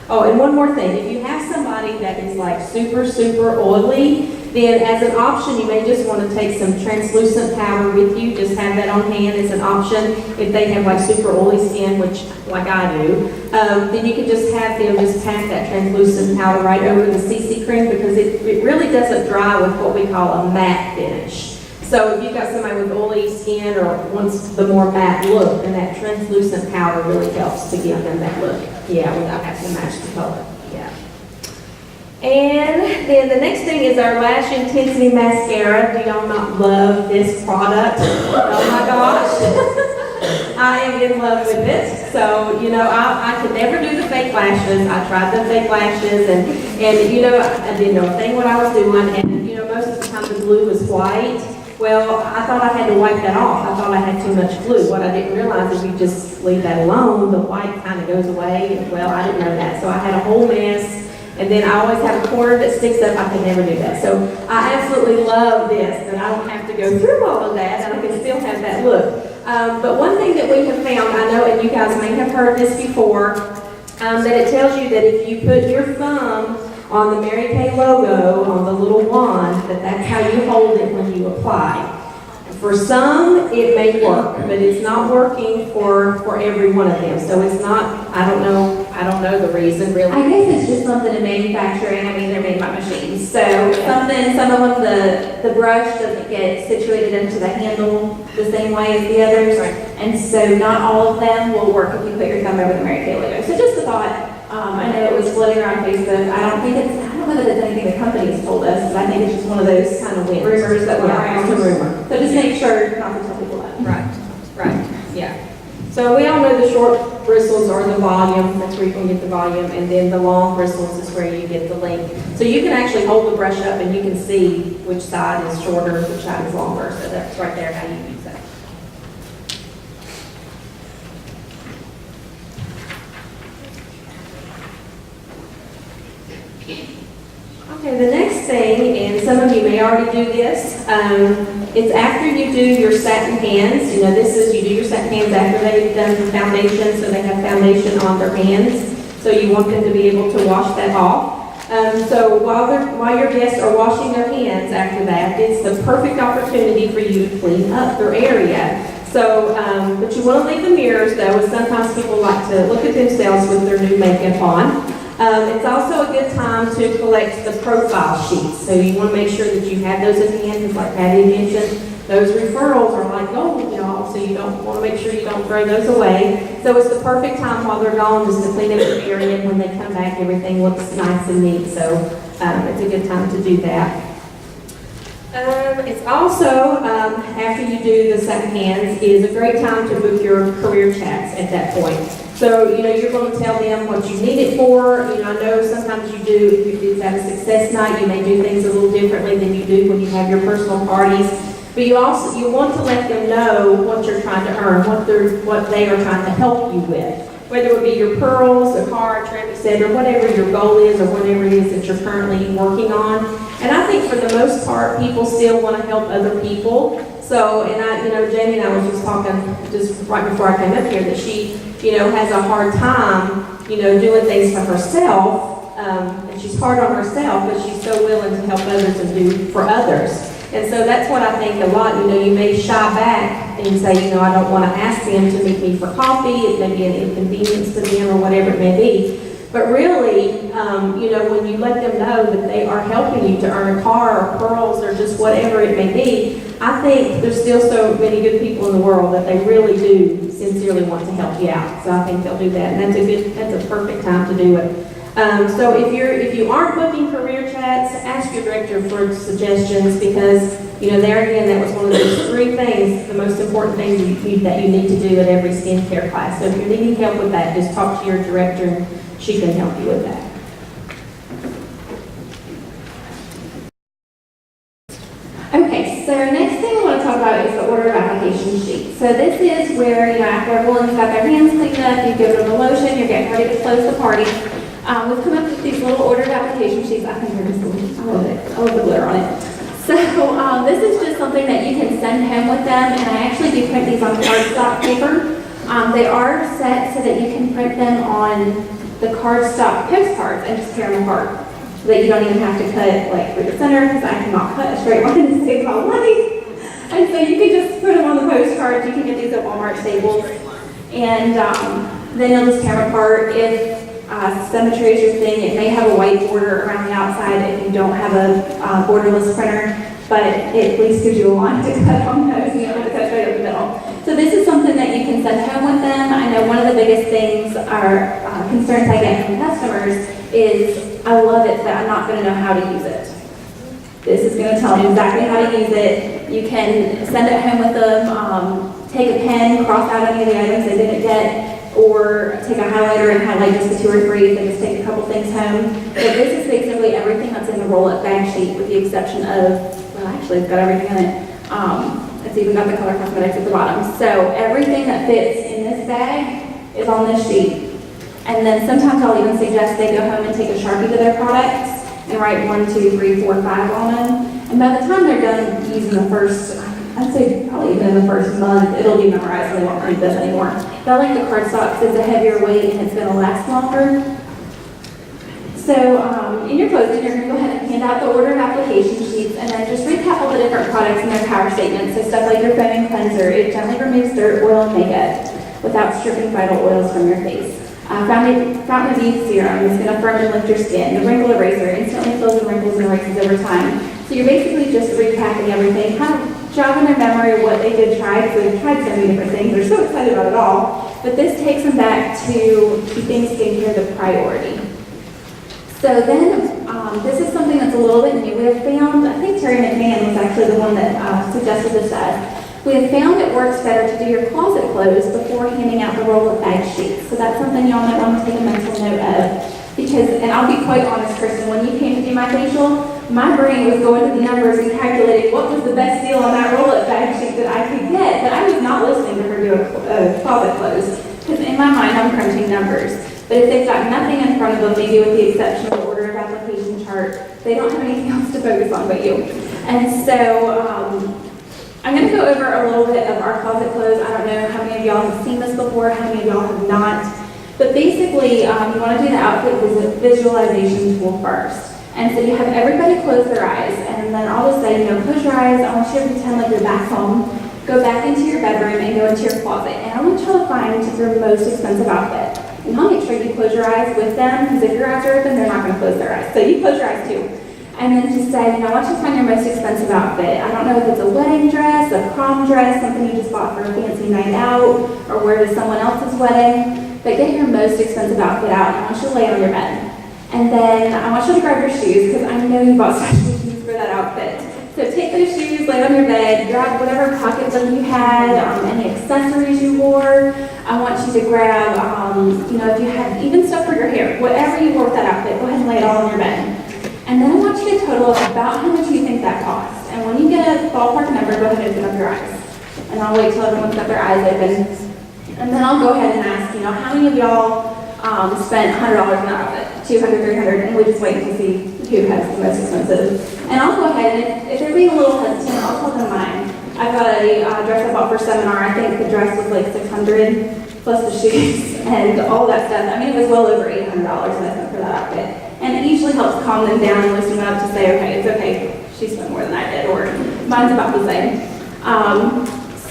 Oh, and one more thing. If you have somebody that is like super, super oily, then as an option, you may just want to take some translucent powder with you. Just have that on hand as an option. If they have like super oily skin, which like I do, then you can just have them just pat that translucent powder right over the CC cream because it really doesn't dry with what we call a matte finish. So if you've got somebody with oily skin or wants the more matte look, then that translucent powder really helps to give them that look. Yeah, without having to match the color. Yeah. And then the next thing is our Lash Intensity Mascara. Do y'all not love this product? Oh my gosh. I am in love with it. So, you know, I could never do the fake lashes. I tried the fake lashes and you know, I didn't know a thing what I was doing. And, you know, most of the time the glue was white. Well, I thought I had to wipe that off. I thought I had too much glue. What I didn't realize is you just leave that alone, the white kind of goes away. Well, I didn't know that. So I had a whole mess. And then I always have a corner that sticks up. I could never do that. So I absolutely love this, that I don't have to go through all of that, and I can still have that look. But one thing that we have found, I know, and you guys may have heard this before, that it tells you that if you put your thumb on the Mary Kay logo on the little wand, that's how you hold it when you apply. For some, it may work, but it's not working for every one of them. So it's not, I don't know the reason really. I guess it's just something in manufacturing. I mean, they're made by machines. So some of them, the brush doesn't get situated into the handle the same way as the others. Right. And so not all of them will work if you put your thumb over the Mary Kay logo. So just a thought. I know it was floating around Facebook. I don't know whether it's anything the company's told us, but I think it's just one of those kind of rumors that went around. It's a rumor. So just make sure not to tell people that. Right, yeah. So we all know the short bristles are the volume, that's where you can get the volume, and then the long bristles is where you get the length. So you can actually hold the brush up and you can see which side is shorter, which side is longer. So that's right there how you use that. Okay, the next thing, and some of you may already do this, it's after you do your satin hands. You know, you do your satin hands after they've done the foundation, so they have foundation on their hands. So you want them to be able to wash that off. So while your guests are washing their hands after that, it's the perfect opportunity for you to clean up their area. So, but you want to leave the mirrors though, as sometimes people like to look at themselves with their new makeup on. It's also a good time to collect the profile sheets. So you want to make sure that you have those in hand, because like Patty mentioned, those referrals are like gold, y'all, so you don't want to make sure you don't throw those away. So it's the perfect time while they're gone just to clean up your area, and when they come back, everything looks nice and neat. So it's a good time to do that. It's also, after you do the satin hands, is a great time to book your career chats at that point. So, you're going to tell them what you need it for. I know sometimes you do, if you have a success night, you may do things a little differently than you do when you have your personal parties. But you want to let them know what you're trying to earn, what they are trying to help you with. Whether it be your pearls, a car, a trip, etc., whatever your goal is or whatever it is that you're currently working on. And I think for the most part, people still want to help other people. So, Jamie and I was just talking just right before I came up here that she, has a hard time, doing things for herself. And she's hard on herself, but she's so willing to help others and do for others. And so that's what I think a lot, you may shy back and say, I don't want to ask them to meet me for coffee. It may be an inconvenience to them or whatever it may be. But really, when you let them know that they are helping you to earn a car or pearls or just whatever it may be, I think there's still so many good people in the world that they really do sincerely want to help you out. So I think they'll do that, and that's a perfect time to do it. So if you aren't booking career chats, ask your director for suggestions because, there again, that was one of those 3 things, the most important things that you need to do at every skincare class. So if you're needing help with that, just talk to your director and she can help you with that. Okay, so next thing I want to talk about is the order of application sheet. So this is where, after everyone's got their hands cleaned up, you give them the lotion, you're getting ready to close the party. We've come up with these little order of application sheets. I think they're just, I love it. I love the glitter on it. So this is just something that you can send home with them, and I actually do print these on cardstock paper. They are set so that you can print them on the cardstock postcards and just tear them apart. So that you don't even have to cut like through the center, because I cannot cut a straight line to save my life. And so you can just put them on the postcards. You can get these at Walmart Staples. And then you'll just tear them apart. If symmetry is your thing, it may have a white border around the outside if you don't have a borderless printer, but it at least gives you a line to cut on those. You don't have to cut straight up the middle. So this is something that you can send home with them. I know one of the biggest things or concerns I get from customers is, I love it, but I'm not going to know how to use it. This is going to tell you exactly how to use it. You can send it home with them, take a pen, cross out any of the items they didn't get, or take a highlighter and highlight just the 2 or 3 and just take a couple things home. But this is basically everything that's in the roll-up bag sheet with the exception of, well, actually it's got everything in it. It's even got the color cosmetics at the bottom. So everything that fits in this bag is on this sheet. And then sometimes I'll even suggest they go home and take a Sharpie to their products and write 1, 2, 3, 4, 5 on them. And by the time they're done using the first, I'd say probably even in the first month, it'll be memorized and they won't read this anymore. But I like the cardstock because it's a heavier weight and it's going to last longer. So in your closing, you're going to go ahead and hand out the order of application sheets and then just recap all the different products and their power statements. So stuff like your foaming cleanser, it gently removes dirt, oil, and makeup without stripping vital oils from your face. Fountain of Youth Serum is going to firm and lift your skin. The Wrinkle Eraser instantly fills the wrinkles and erases over time. So you're basically just recapping everything, kind of jogging their memory of what they did try, because they've tried so many different things. They're so excited about it all. But this takes them back to keeping skincare the priority. So then, this is something that's a little bit new. We have found, I think Terry McMahon was actually the one that suggested this to us. We have found it works better to do your closet close before handing out the roll-up bag sheets. So that's something y'all might want to take a mental note of. Because, and I'll be quite honest, Kristen, when you came to do my facial, my brain was going to the numbers and calculating what was the best deal on that roll-up bag sheet that I could get. But I was not listening to her do a closet close. Because in my mind, I'm crunching numbers. But if they've got nothing in front of them, maybe with the exception of the order of application chart, they don't have anything else to focus on but you. And so, I'm going to go over a little bit of our closet close. I don't know how many of y'all have seen this before, how many of y'all have not. But basically, you want to do the outfit visualization tool first. And so you have everybody close their eyes, and then I'll just say, close your eyes. I want you to pretend like you're back home. Go back into your bedroom and go into your closet. And I want you to find your most expensive outfit. And I'll make sure you close your eyes with them, because if your eyes are open, they're not going to close their eyes. So you close your eyes too. And then just say, I want you to find your most expensive outfit. I don't know if it's a wedding dress, a prom dress, something you just bought for a fancy night out, or wear to someone else's wedding. But get your most expensive outfit out. I want you to lay it on your bed. And then I want you to grab your shoes, because I know you bought special shoes for that outfit. So take those shoes, lay on your bed, grab whatever pockets you had, any accessories you wore. I want you to grab, if you have even stuff for your hair, whatever you wore with that outfit, go ahead and lay it all on your bed. And then I want you to total up about how much you think that costs. And when you get a ballpark number, go ahead and open up your eyes. And I'll wait till everyone's got their eyes open. And then I'll go ahead and ask, how many of y'all spent $100 on that outfit, $200, $300, and we just wait to see who has the most expensive. And I'll go ahead, and if they're being a little hesitant, I'll tell them mine. I've got a dress I bought for seminar. I think the dress was like $600 plus the shoes and all that stuff. I mean, it was well over $800 investment for that outfit. And it usually helps calm them down and loosen them up to say, okay, it's okay, she spent more than I did, or mine's about the same.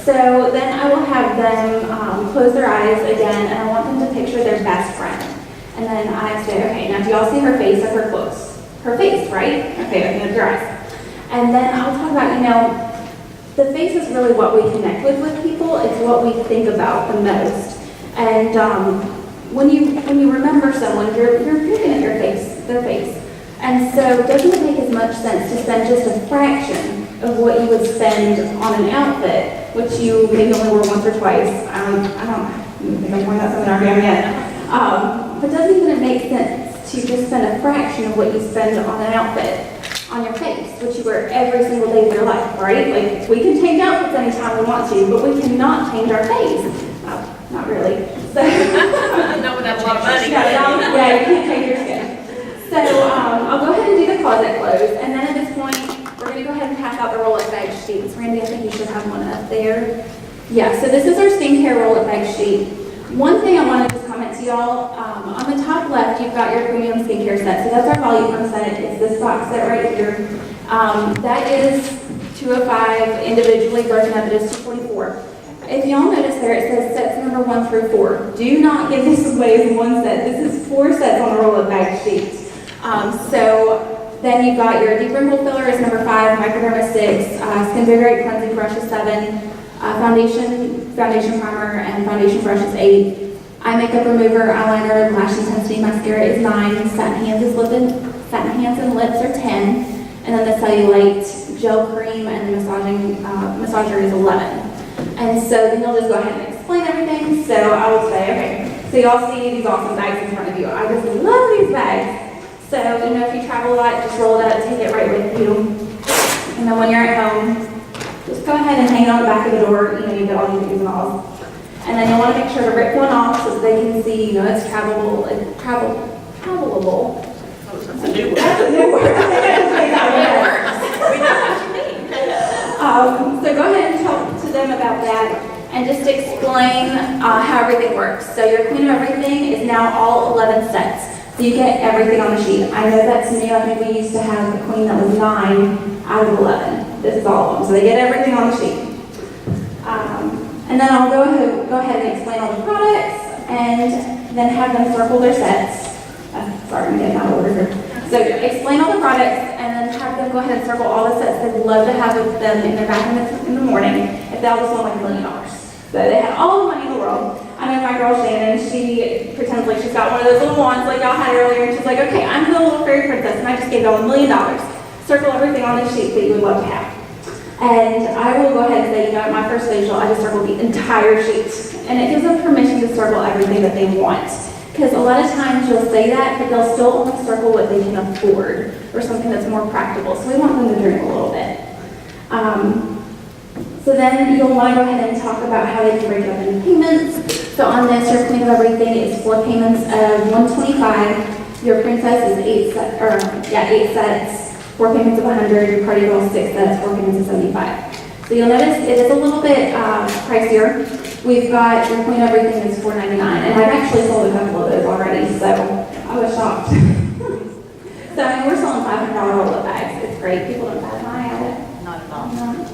So then I will have them close their eyes again, and I want them to picture their best friend. And then I say, okay, now do y'all see her face or her clothes? Her face, right? Okay, open up your eyes. And then I'll talk about, the face is really what we connect with people. It's what we think about the most. And when you remember someone, you're looking at their face. And so doesn't it make as much sense to spend just a fraction of what you would spend on an outfit, which you maybe only wore once or twice? I don't think I've worn that seminar gown yet. But doesn't it make sense to just spend a fraction of what you spend on an outfit on your face, which you wear every single day of your life, right? Like, we can change outfits anytime we want to, but we cannot change our face. Not really. So, Not without a lot of money. Yeah, you can't change your skin. So I'll go ahead and do the closet close, and then at this point, we're going to go ahead and pass out the roll-up bag sheets. Randy, I think you should have one up there. Yeah, so this is our skincare roll-up bag sheet. One thing I wanted to comment to y'all, on the top left, you've got your premium skincare set. So that's our Volu-Firm set. It's this box set right here. That is 205 individually broken up. It is 244. If y'all notice there, it says sets number 1 through 4. Do not give this away as one set. This is 4 sets on the roll-up bag sheet. So then you've got your deep wrinkle filler is number 5, microderm is 6, skin barrier cleansing brush is 7, foundation primer and foundation brush is 8. Eye makeup remover, eyeliner, lash intensity mascara is 9. Satin hands and lips are 10. And then the cellulite gel cream and the massager is 11. And so then you'll just go ahead and explain everything. So I will say, okay, so y'all see these awesome bags in front of you. I just love these bags. So, if you travel a lot, just roll it up, take it right with you. And then when you're at home, just go ahead and hang it on the back of the door. You get all your do's and alls. And then you'll want to make sure to rip one off so that they can see, it's travelable. Travelable. That's a new word. That's a new word. We know what you mean. So go ahead and talk to them about that and just explain how everything works. So your Queen of Everything is now all 11 sets. So you get everything on the sheet. I know that's new. I think we used to have a Queen that was 9 out of 11. This is all of them. So they get everything on the sheet. And then I'll go ahead and explain all the products and then have them circle their sets. Sorry, I'm getting out of order here. So explain all the products and then have them go ahead and circle all the sets they'd love to have with them in their back in the morning if they all just want like $1 million. So they had all the money in the world. I know my girl Shannon, she pretends like she's got one of those little wands like y'all had earlier, and she's like, okay, I'm the little fairy princess, and I just gave y'all $1 million. Circle everything on this sheet that you would love to have. And I will go ahead and say, at my first facial, I just circled the entire sheet. And it gives them permission to circle everything that they want. Because a lot of times you'll say that, but they'll still only circle what they can afford, or something that's more practical. So we want them to drink a little bit. So then you'll want to go ahead and talk about how they can break it up into payments. So on this, your Queen of Everything is 4 payments of $125. Your Princess is 8 sets. 4 payments of $100. Your Party Girl 6 sets. 4 payments of $75. So you'll notice it is a little bit pricier. We've got your Queen of Everything is $4.99, and I've actually sold a couple of those already, so I was shocked. So we're selling $500 roll-up bags. It's great. People don't bat an eye at it. Not at all. No.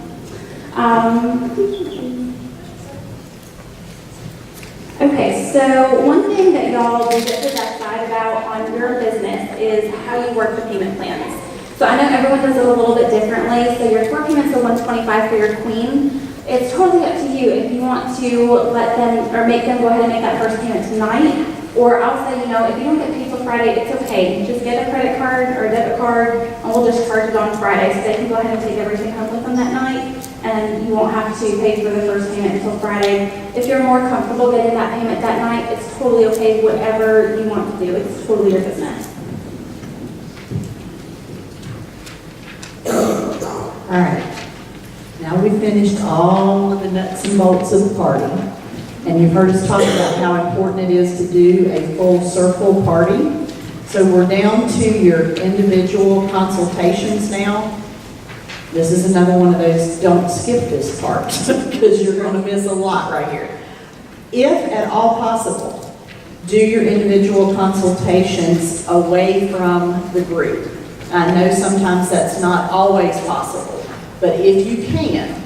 Okay, so one thing that y'all will get the best side about on your business is how you work the payment plans. So I know everyone does it a little bit differently. So your 4 payments of $125 for your Queen. It's totally up to you if you want to let them or make them go ahead and make that first payment tonight. Or I'll say, if you don't get paid till Friday, it's okay. Just get a credit card or a debit card and we'll just charge it on Friday, so they can go ahead and take everything home with them that night, and you won't have to pay for the first payment until Friday. If you're more comfortable getting that payment that night, it's totally okay, whatever you want to do, it's totally your business. All right. Now we've finished all of the nuts and bolts of the party. And you've heard us talk about how important it is to do a full circle party. So we're down to your individual consultations now. This is another one of those, don't skip this part, because you're going to miss a lot right here. If at all possible, do your individual consultations away from the group. I know sometimes that's not always possible, but if you can,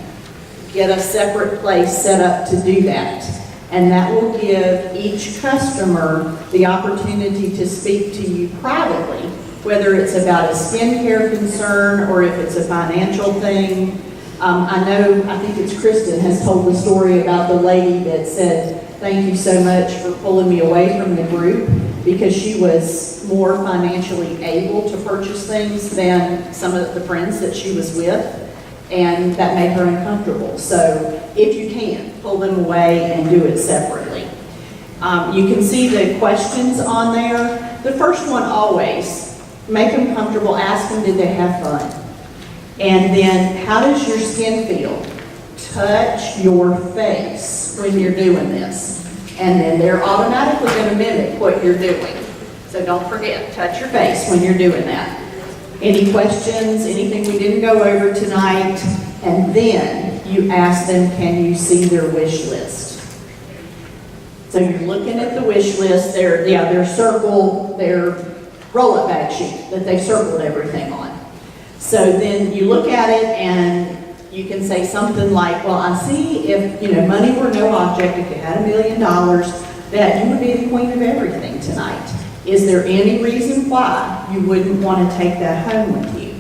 get a separate place set up to do that. And that will give each customer the opportunity to speak to you privately, whether it's about a skincare concern or if it's a financial thing. I think it's Kristen has told the story about the lady that said, thank you so much for pulling me away from the group, because she was more financially able to purchase things than some of the friends that she was with, and that made her uncomfortable. So if you can, pull them away and do it separately. You can see the questions on there. The first one always, make them comfortable, ask them, did they have fun? And then, how does your skin feel? Touch your face when you're doing this. And then they're automatically going to mimic what you're doing. So don't forget, touch your face when you're doing that. Any questions, anything we didn't go over tonight? And then you ask them, can you see their wish list? So you're looking at the wish list, their roll-up bag sheet that they've circled everything on. So then you look at it and you can say something like, well, I see if, money were no object, if you had $1 million, that you would be the queen of everything tonight. Is there any reason why you wouldn't want to take that home with you?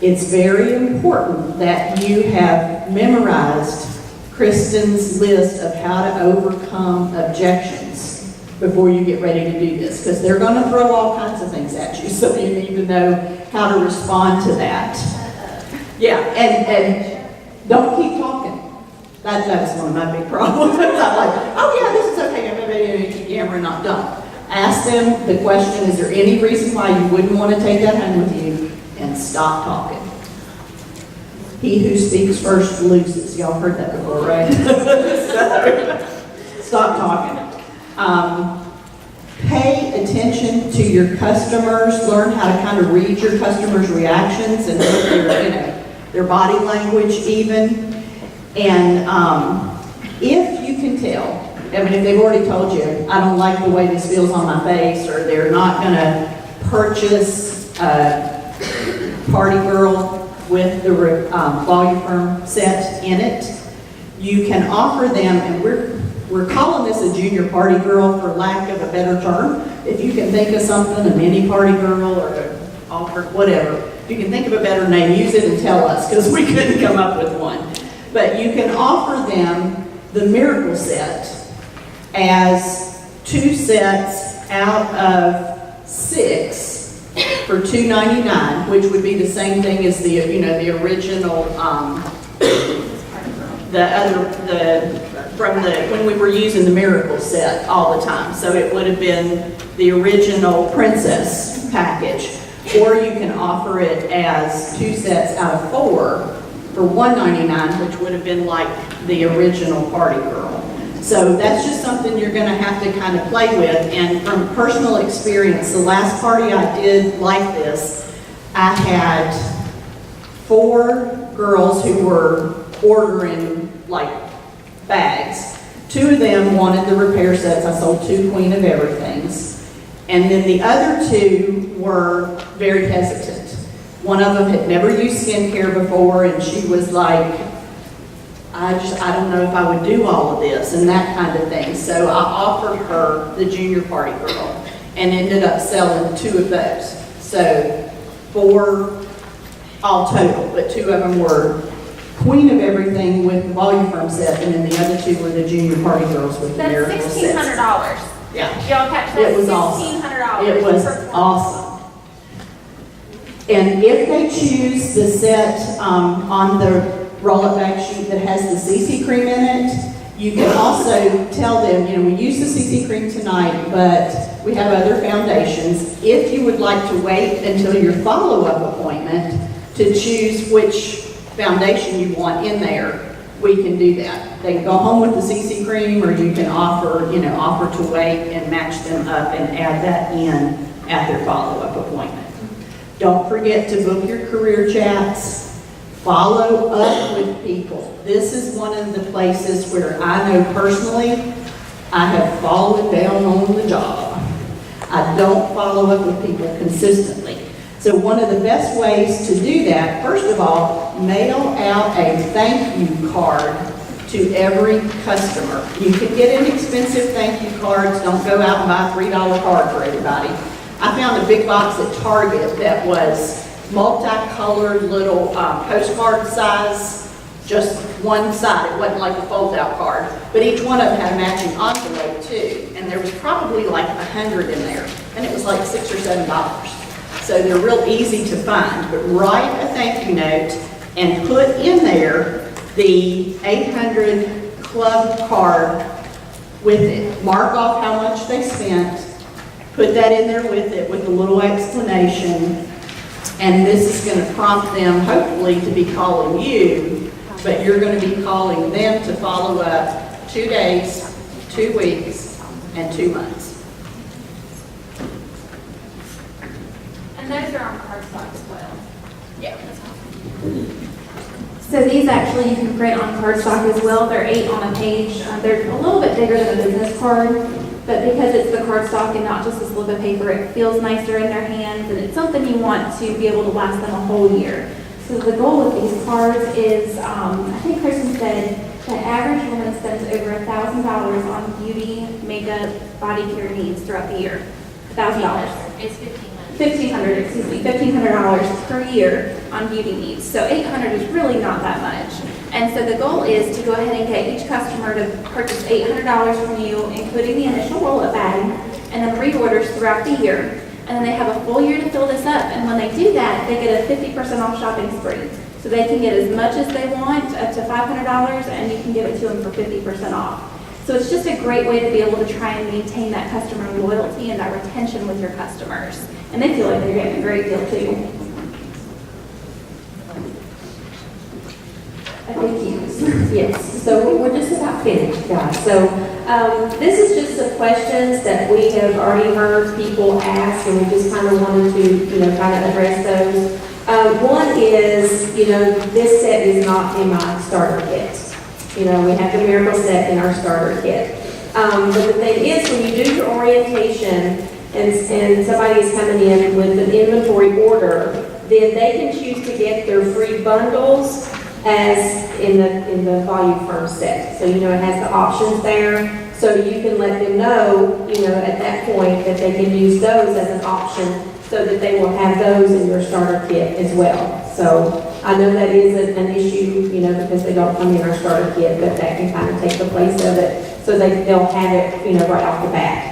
It's very important that you have memorized Kristen's list of how to overcome objections before you get ready to do this, because they're going to throw all kinds of things at you, so you need to know how to respond to that. Yeah, and don't keep talking. That's one of my big problems. I'm like, oh yeah, this is okay, I'm going to keep yammering, not done. Ask them the question, is there any reason why you wouldn't want to take that home with you? And stop talking. He who speaks first loses. Y'all heard that before, right? Stop talking. Pay attention to your customers. Learn how to kind of read your customers' reactions and their body language even. And if you can tell, if they've already told you, I don't like the way this feels on my face, or they're not going to purchase Party Girl with the Volu-Firm set in it, you can offer them, and we're calling this a junior party girl for lack of a better term. If you can think of something, a mini party girl or an offer, whatever, if you can think of a better name, use it and tell us, because we couldn't come up with one. But you can offer them the Miracle Set as 2 sets out of 6 for $2.99, which would be the same thing as the original, when we were using the Miracle Set all the time. So it would have been the original Princess package, or you can offer it as 2 sets out of 4 for $1.99, which would have been like the original Party Girl. So that's just something you're going to have to kind of play with. And from personal experience, the last party I did like this, I had 4 girls who were ordering like bags. 2 of them wanted the repair sets. I sold 2 Queen of Everythings. And then the other 2 were very hesitant. One of them had never used skincare before, and she was like, I don't know if I would do all of this and that kind of thing. So I offered her the Junior Party Girl and ended up selling 2 of those. So 4 all total, but 2 of them were Queen of Everything with the Volu-Firm set, and then the other 2 were the Junior Party Girls with the Miracle That's sets. $1,600. Yeah. Y'all catch that? It was awesome. $1,600. It was awesome. And if they choose the set on the roll-up bag sheet that has the CC cream in it, you can also tell them, we use the CC cream tonight, but we have other foundations. If you would like to wait until your follow-up appointment to choose which foundation you want in there, we can do that. They can go home with the CC cream, or you can offer to wait and match them up and add that in at their follow-up appointment. Don't forget to book your career chats. Follow up with people. This is one of the places where I know personally I have fallen down on the job. I don't follow up with people consistently. So one of the best ways to do that, first of all, mail out a thank you card to every customer. You can get inexpensive thank you cards. Don't go out and buy a $3 card for everybody. I found a big box at Target that was multicolored little postcard size, just one side. It wasn't like a fold-out card, but each one of them had a matching envelope too. And there was probably like 100 in there, and it was like $6 or $7. So they're real easy to find. But write a thank you note and put in there the 800 Club card with it. Mark off how much they spent. Put that in there with it with a little explanation. And this is going to prompt them, hopefully, to be calling you, but you're going to be calling them to follow up 2 days, 2 weeks, and 2 months. And those are on cardstock as well. Yeah. So these actually you can print on cardstock as well. They're 8 on a page. They're a little bit bigger than a business card, but because it's the cardstock and not just this little bit of paper, it feels nicer in their hands, and it's something you want to be able to last them a whole year. So the goal with these cards is, I think Kristen said, the average woman spends over $1,000 on beauty, makeup, body care needs throughout the year. $1,000. It's 1,500. $1,500 per year on beauty needs. So $800 is really not that much. And so the goal is to go ahead and get each customer to purchase $800 from you, including the initial roll-up bag, and then reorders throughout the year. And then they have a full year to fill this up. And when they do that, they get a 50% off shopping spree. So they can get as much as they want, up to $500, and you can give it to them for 50% off. So it's just a great way to be able to try and maintain that customer loyalty and that retention with your customers. And they feel like they're getting a great deal too. Thank you. Yes, so we're just about finished, guys. So this is just some questions that we have already heard people ask, and we just kind of wanted to, kind of address those. One is, this set is not in my starter kit. We have the Miracle set in our starter kit. But the thing is, when you do your orientation and somebody is coming in with an inventory order, then they can choose to get their free bundles as in the Volu-Firm set. So, it has the options there. So you can let them know, at that point that they can use those as an option so that they will have those in your starter kit as well. So I know that is an issue, because they don't come in our starter kit, but that can kind of take the place of it so they'll have it, right off the bat.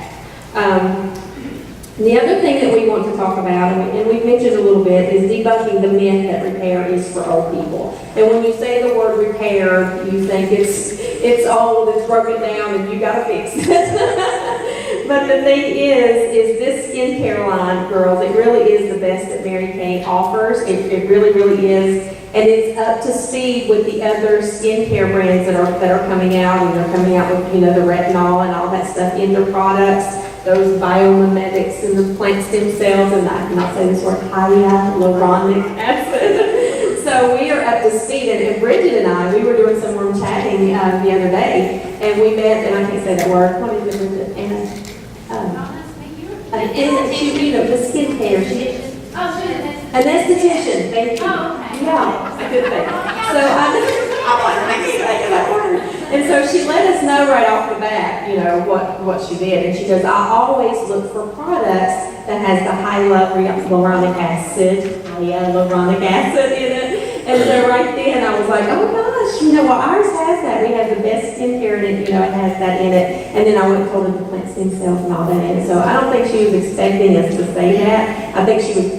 The other thing that we want to talk about, and we mentioned a little bit, is debunking the myth that repair is for old people. And when you say the word repair, you think it's old, it's broken down, and you gotta fix it. But the thing is this skincare line, girls, it really is the best that Mary Kay offers. It really, really is. And it's up to speed with the other skincare brands that are coming out, and they're coming out with, the retinol and all that stuff in their products. Those biomimetics and the plant stem cells, and I cannot say this word, hyaluronic acid. So we are up to speed, and Bridget and I, we were doing some room chatting the other day, and we met, and I can't say that word, what is it, Bridget? Isn't she, the skincare, anesthetician, thank you. Oh, okay. Yeah, a good thing. So I'm like, I can't say that word. And so she let us know right off the bat, what she did. And she goes, I always look for products that has the hyaluronic acid in it. And so right then I was like, oh gosh, ours has that. We have the best skincare in it, it has that in it. And then I went and told her the plant stem cells and all that in it. So I don't think she was expecting us to say that. I think she was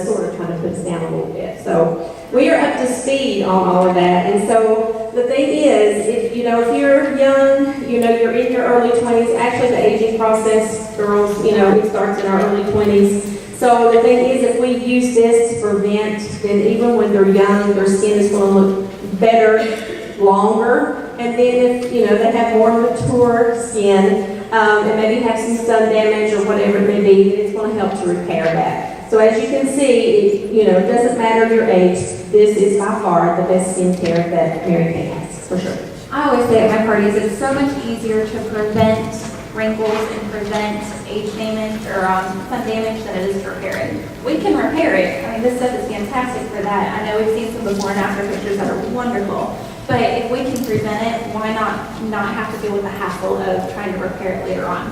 sort of trying to of puts down a little bit. So we are up to speed on all of that. And so the thing is, if you're young, you're in your early 20s, actually the aging process, girls, it starts in our early 20s. So the thing is, if we use this to prevent, then even when they're young, their skin is going to look better, longer. And then if, they have more mature skin, and maybe have some sun damage or whatever it may be, then it's going to help to repair that. So as you can see, it doesn't matter your age, this is by far the best skincare that Mary Kay has, for sure. I always say at my parties, it's so much easier to prevent wrinkles and prevent age damage or sun damage than it is to repair it. We can repair it. I mean, this stuff is fantastic for that. I know we've seen some before and after pictures that are wonderful. But if we can prevent it, why not have to deal with the hassle of trying to repair it later on?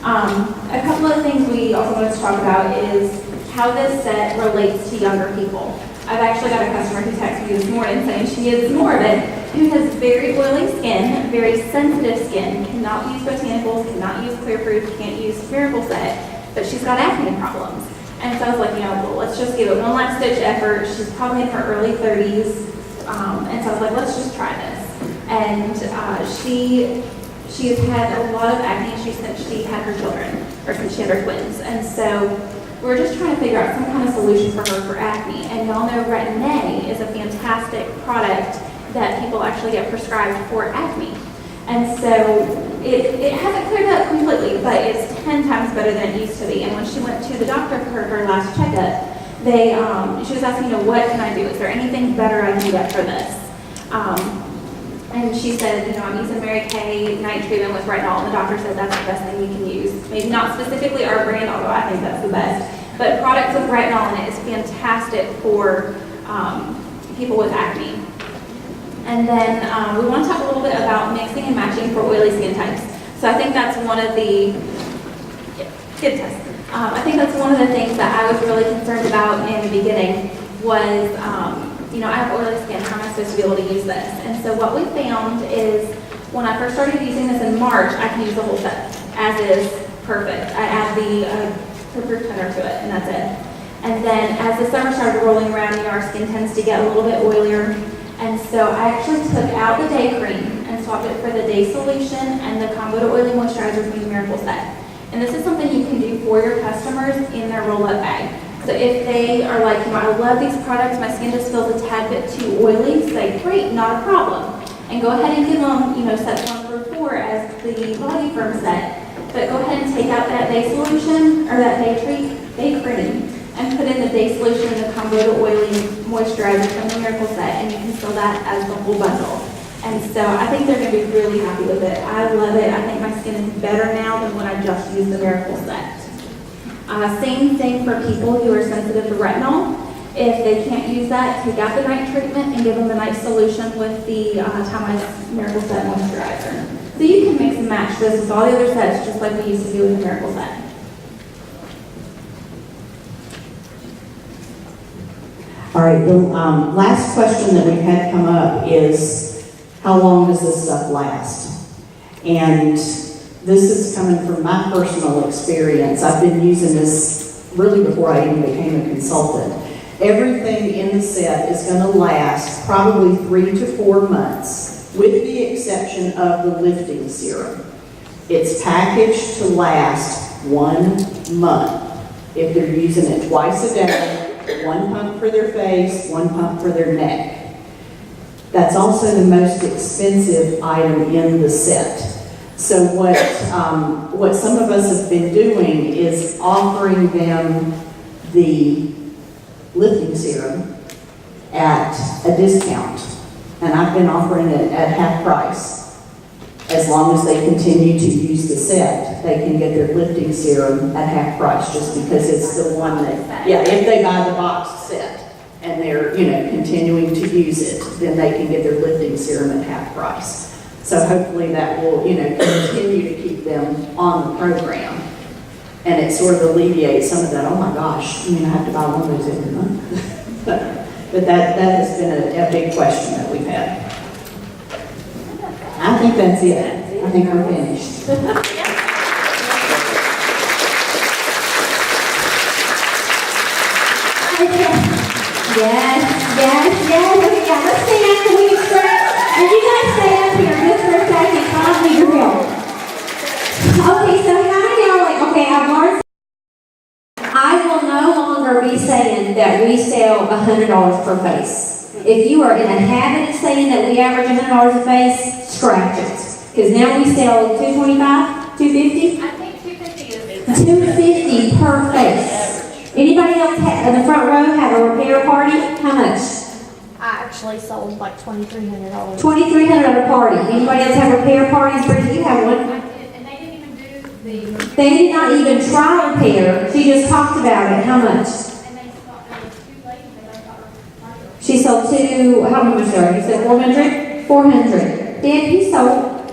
A couple of things we also wanted to talk about is how this set relates to younger people. I've actually got a customer who texted me this morning saying she is morbid, who has very oily skin, very sensitive skin, cannot use botanicals, cannot use clear proof, can't use Miracle Set, but she's got acne problems. And so I was like, well, let's just give it one last ditch effort. She's probably in her early 30s. And so I was like, let's just try this. And she has had a lot of acne issues since she had her children, or since she had her twins. And so we're just trying to figure out some kind of solution for her for acne. And y'all know Retin-A is a fantastic product that people actually get prescribed for acne. And so it hasn't cleared up completely, but it's 10 times better than it used to be. And when she went to the doctor for her last checkup, she was asking, what can I do? Is there anything better I can get for this? And she said, I'm using Mary Kay night treatment with retinol, and the doctor said that's the best thing you can use. Maybe not specifically our brand, although I think that's the best, but products with retinol in it is fantastic for people with acne. And then we want to talk a little bit about mixing and matching for oily skin types. So I think that's one of the, skin tests. I think that's one of the things that I was really concerned about in the beginning was, I have oily skin, how am I supposed to be able to use this? And so what we found is when I first started using this in March, I can use the whole set, as is, perfect. I add the proof toner to it, and that's it. And then as the summer started rolling around, our skin tends to get a little bit oilier. And so I actually took out the day cream and swapped it for the day solution and the combo to oily moisturizer from the Miracle Set. And this is something you can do for your customers in their roll-up bag. So if they are like, I love these products, my skin just feels a tad bit too oily, say, great, not a problem. And go ahead and give them, sets 1 through 4 as the Volu-Firm set. But go ahead and take out that day solution, or that day cream, and put in the day solution and the combo to oily moisturizer from the Miracle Set, and you can sell that as the whole bundle. And so I think they're going to be really happy with it. I love it. I think my skin is better now than when I just used the Miracle Set. Same thing for people who are sensitive to retinol. If they can't use that, take out the night treatment and give them the night solution with the Timewise Miracle Set moisturizer. So you can mix and match this with all the other sets just like we used to do with the Miracle Set. All right, the last question that we've had come up is, how long does this stuff last? And this is coming from my personal experience. I've been using this really before I even became a consultant. Everything in the set is going to last probably 3 to 4 months, with the exception of the lifting serum. It's packaged to last 1 month. If they're using it twice a day, 1 pump for their face, 1 pump for their neck. That's also the most expensive item in the set. So what some of us have been doing is offering them the lifting serum at a discount. And I've been offering it at half price. As long as they continue to use the set, they can get their lifting serum at half price, just because it's the one that, if they buy the boxed set and they're, continuing to use it, then they can get their lifting serum at half price. So hopefully that will, continue to keep them on the program. And it sort of alleviates some of that, oh my gosh, I have to buy one of those every month. But that has been a big question that we've had. I think that's it. I think we're finished. I Yes, yes, yes. Okay, yeah, let's stand so we can stretch. And you guys stay up here just for a second. I don't need your help. Okay, so how many of y'all like, okay, I've learned. I will no longer be saying that we sell $100 per face. If you are in a habit of saying that we average $100 a face, scratch it. Because now we sell $225, $250? I think 250 is. $250 per face. Anybody else in the front row have a repair party? How much? I actually sold like $2,300. $2,300 party. Anybody else have repair parties? Bridget, you have one. And they didn't even do the. They did not even try repair. She just talked about it. How much? And they thought it was too late, but I thought. She sold how much, sir? You said 400? 400. Dan, you sold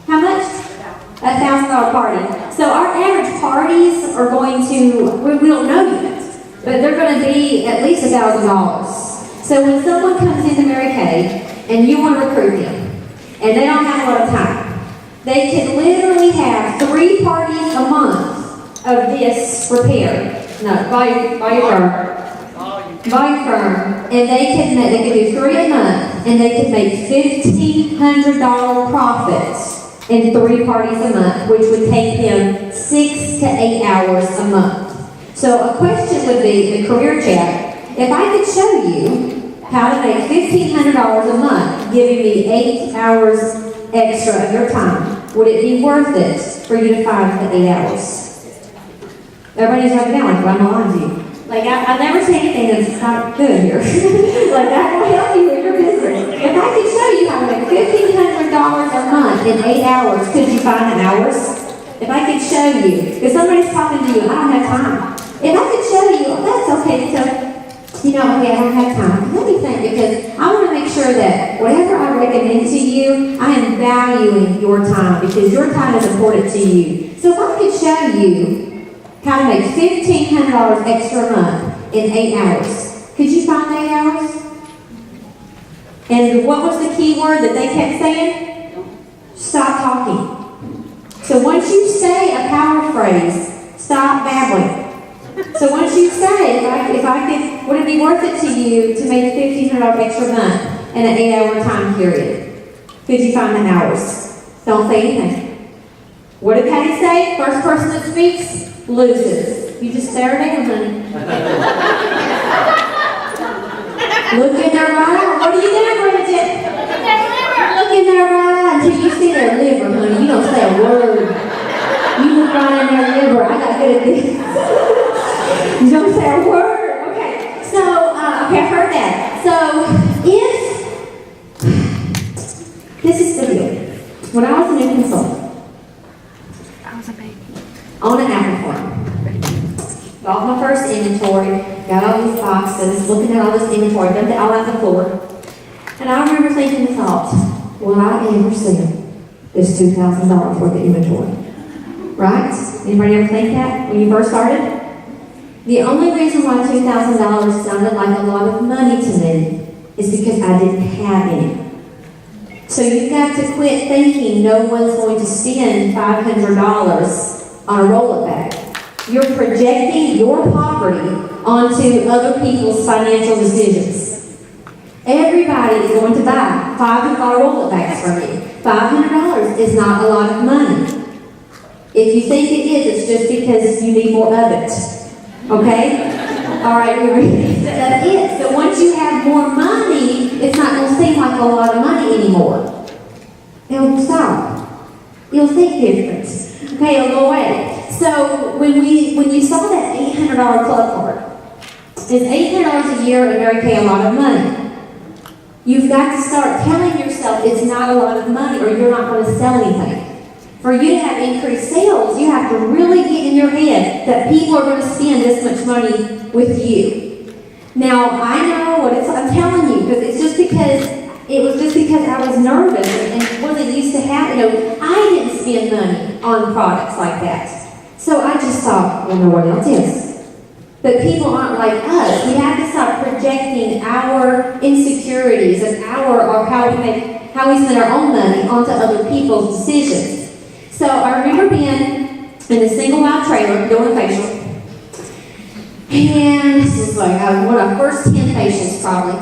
how much? $1,000 party. So our average parties are going to, we don't know yet, but they're going to be at least $1,000. So when someone comes into Mary Kay and you want to recruit them, and they don't have a lot of time, they can literally have 3 parties a month of this repair. No, Volu-Firm, and they can do 3 a month, and they can make $1,500 profits in 3 parties a month, which would take them 6 to 8 hours a month. So a question would be in the career chat, if I could show you how to make $1,500 a month, giving me 8 hours extra of your time, would it be worth it for you to find the 8 hours? Everybody's right now, like, I'm lying to you. Like, I never say anything that's not good here. Like, I will help you with your business. If I could show you how to make $1,500 a month in 8 hours, could you find the hours? If I could show you, if somebody's talking to you, I don't have time. If I could show you, that's okay, so, okay, I don't have time. Let me think, because I want to make sure that whatever I recommend to you, I am valuing your time, because your time is important to you. So if I could show you how to make $1,500 extra a month in 8 hours. Could you find 8 hours? And what was the key word that they kept saying? Stop talking. So once you say a power phrase, stop babbling. So once you say, if I could, would it be worth it to you to make $1,500 extra a month in an 8-hour time period? Could you find the hours? Don't say anything. What did Patty say? First person that speaks loses. You just stare down, honey. Look in their eye. What are you doing, Bridget? Look in their eye until you see their liver, honey. You don't say a word. You look right in their liver. I got good at this. You don't say a word. Okay. So, okay, I heard that. So, this is the deal. When I was a new consultant, on an apple farm. Got my first inventory, got all these boxes, looking at all this inventory, dumped it all out the floor. And I remember thinking the thought, will I ever sell this $2,000 worth of inventory? Right? Anybody ever think that when you first started? The only reason why $2,000 sounded like a lot of money to me is because I didn't have any. So you've got to quit thinking no one's going to spend $500 on a roll-up bag. You're projecting your poverty onto other people's financial decisions. Everybody is going to buy $500 roll-up bags from you. $500 is not a lot of money. If you think it is, it's just because you need more of it. Okay? All right, that's it. So once you have more money, it's not going to seem like a lot of money anymore. It'll stop. You'll think different. Okay, it'll go away. So when you saw that $800 club card, is $800 a year in Mary Kay a lot of money? You've got to start telling yourself it's not a lot of money or you're not going to sell anything. For you to have increased sales, you have to really get in your head that people are going to spend this much money with you. Now, I know what I'm telling you, because it was just because I was nervous and wasn't used to having, I didn't spend money on products like that. So I just thought, well, no one else is. But people aren't like us. We have to stop projecting our insecurities and or how we spend our own money onto other people's decisions. So I remember being in the single mile trailer doing a facial. And this is like one of our first 10 patients probably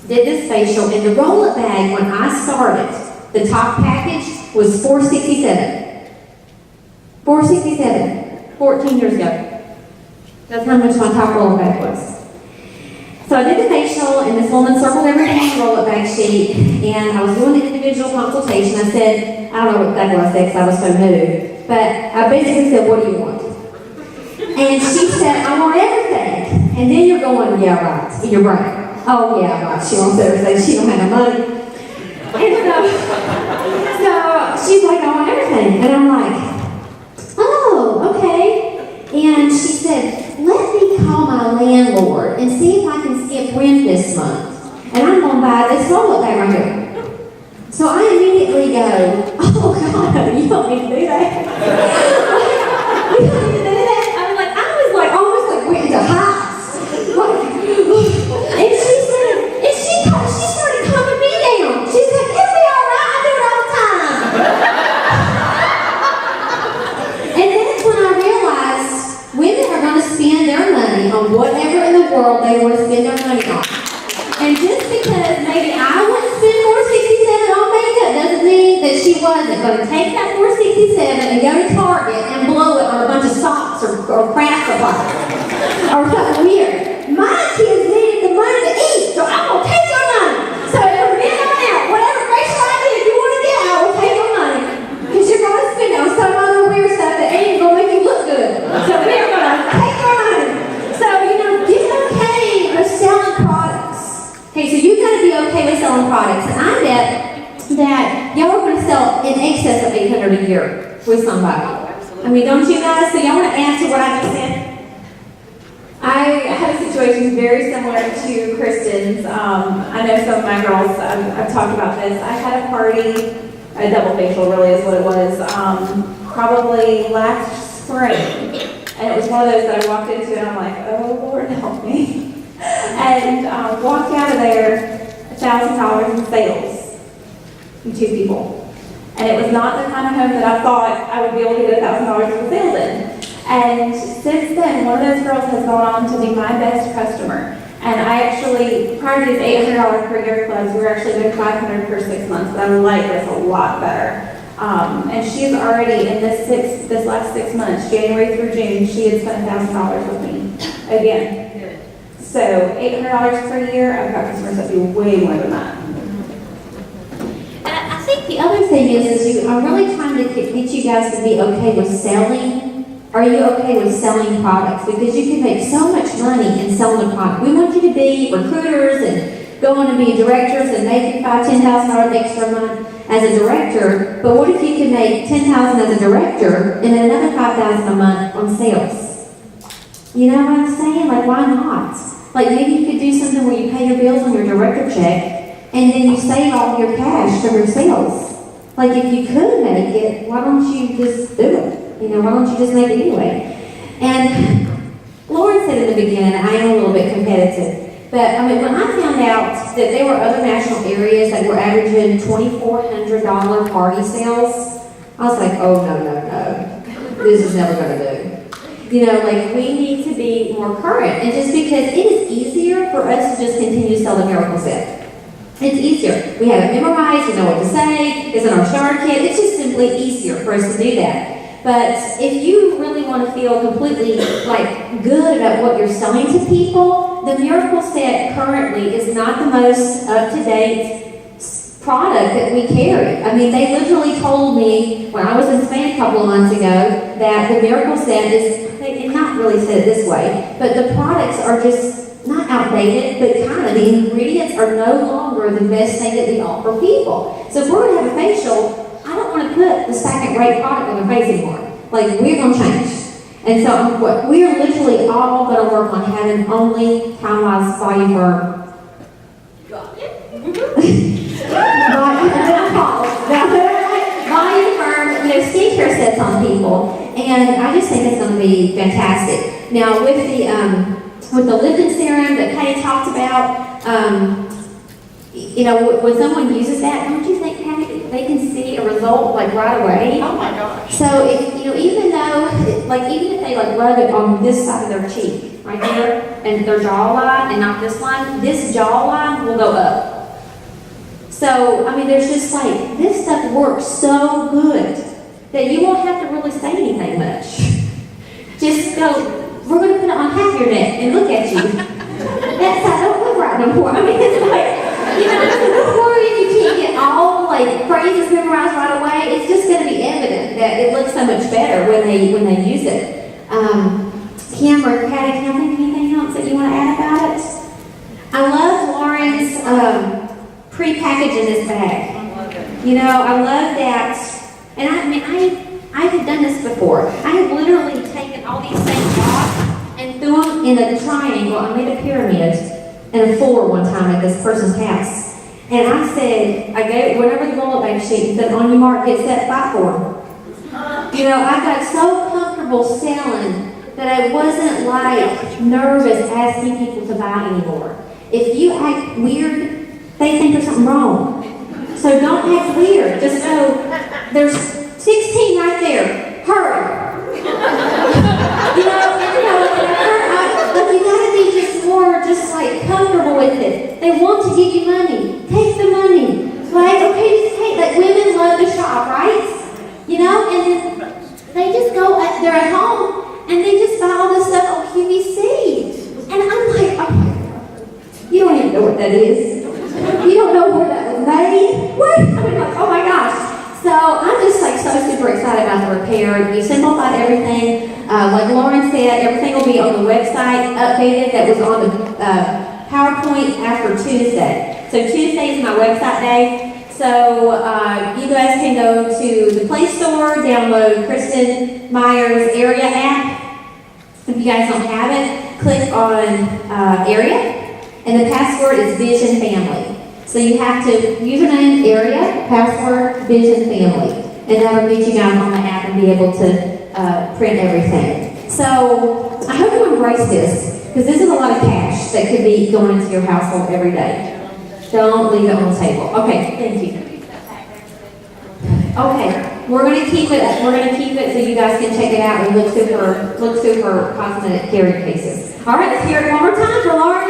did this facial, and the roll-up bag when I started, the top package was $467. $467, 14 years ago. That's how much my top roll-up bag was. So I did the facial, and this woman circled everything on the roll-up bag sheet, and I was doing the individual consultation. I said, I don't know what that was because I was so new, but I basically said, what do you want? And she said, I want everything. And then you're going, yeah, right, in your brain. Oh, yeah, right, she wants everything. She don't have no money. And so she's like, I want everything. And I'm like, oh, okay. And she said, let me call my landlord and see if I can skip rent this month. And I'm going to buy this roll-up bag right here. So I immediately go, oh, God, you don't need to do that. You don't need to do that. I was like, almost like went into hives. And she said, and she started calming me down. She's like, it'll be all right. I do it all the time. And that's when I realized women are going to spend their money on whatever in the world they want to spend their money on. And just because maybe I wouldn't spend $467 on makeup doesn't mean that she wasn't going to take that $467 and go to Target and blow it on a bunch of socks or craft supplies or something weird. My kids needed the money to eat, so I'm going to take your money. So from then on out, whatever facial idea you want to get, I will take your money. Because you're going to spend it on some other weird stuff that ain't going to make you look good. So we're going to take your money. So, get okay with selling products. Okay, so you got to be okay with selling products. And I bet that y'all are going to sell in excess of $800 a year with somebody. I mean, don't you guys? So y'all want to add to what I just said? I had a situation very similar to Kristen's. I know some of my girls, I've talked about this. I had a party, a double facial really is what it was, probably last spring. And it was one of those that I walked into and I'm like, oh Lord help me. And walked out of there $1,000 in sales from 2 people. And it was not the kind of home that I thought I would be able to get $1,000 in sales in. And since then, one of those girls has gone on to be my best customer. And I actually, prior to these $800 per year clubs, we were actually doing $500 per 6 months, but I like this a lot better. And she's already, in this last 6 months, January through June, she had spent $1,000 with me again. So $800 per year, I've got customers that do way more than that. And I think the other thing is I'm really trying to get you guys to be okay with selling. Are you okay with selling products? Because you can make so much money in selling a product. We want you to be recruiters and go on to be directors and make $5,000, $10,000 extra a month as a director. But what if you could make $10,000 as a director and then another $5,000 a month on sales? You know what I'm saying? Like, why not? Like, maybe you could do something where you pay your bills on your director check and then you save all your cash from your sales. Like, if you could make it, why don't you just do it? Why don't you just make it anyway? And Lauren said in the beginning, I am a little bit competitive, but when I found out that there were other national areas that were averaging $2,400 party sales, I was like, oh, no. This is never going to do. We need to be more current. And just because it is easier for us to just continue to sell the miracle set. It's easier. We have it memorized, we know what to say, it's in our starter kit. It's just simply easier for us to do that. But if you really want to feel completely good about what you're selling to people, the Miracle Set currently is not the most up-to-date product that we carry. I mean, they literally told me when I was in Spain a couple of months ago that the Miracle Set is, they did not really say it this way, but the products are just not outdated, but the ingredients are no longer the best thing that we offer people. So if we're going to have a facial, I don't want to put the second-rate product on their face anymore. We're going to change. And so we're literally all going to work on having only Timewise Volu-Firm. Volu-Firm, skincare sets on people. And I just think it's going to be fantastic. Now, with the lifting serum that Patty talked about, when someone uses that, don't you think, Patty, they can see a result like right away. Oh my gosh. So if, even though, even if they rub it on this side of their cheek, right here, and their jawline, and not this line, this jawline will go up. So, there's just this stuff works so good that you won't have to really say anything much. Just go, we're going to put it on half your neck and look at you. That side don't look right no more. It's don't worry if you can't get all phrases memorized right away. It's just going to be evident that it looks so much better when they use it. Kim or Patty, can I think of anything else that you want to add about it? I love Lauren's pre-package in this bag. I love it. I love that. And I have done this before. I have literally taken all these same blocks and threw them in a triangle. I made a pyramid and a floor one time at this person's house. And I said, whenever the bullet bag sheet said, on your mark, get set, fight for them. I got so comfortable selling that I wasn't nervous asking people to buy anymore. If you act weird, they think there's something wrong. So don't act weird. Just go, there's 16 right there. Hurry. You gotta be just more comfortable with it. They want to give you money. Take the money. Okay, just take, women love to shop, right? And then they just go, they're at home, and they just buy all this stuff on QVC. And I'm oh, you don't even know what that is. You don't know where that was made. What? Oh my gosh. So I'm just so super excited about the repair. We simplified everything. Like Lauren said, everything will be on the website updated that was on the PowerPoint after Tuesday. So Tuesday is my website day. So you guys can go to the Play Store, download Kristen Meyer's Area app. If you guys don't have it, click on Area. And the password is Vision Family. So you have to, username, area, password, Vision Family. And that'll get you guys on the app and be able to print everything. So I hope you embrace this, because this is a lot of cash that could be going into your household every day. Don't leave it on the table. Okay, thank you. Okay, we're going to keep it so you guys can check it out and look super cosmetic carry cases. All right, let's hear it one more time for Lauren.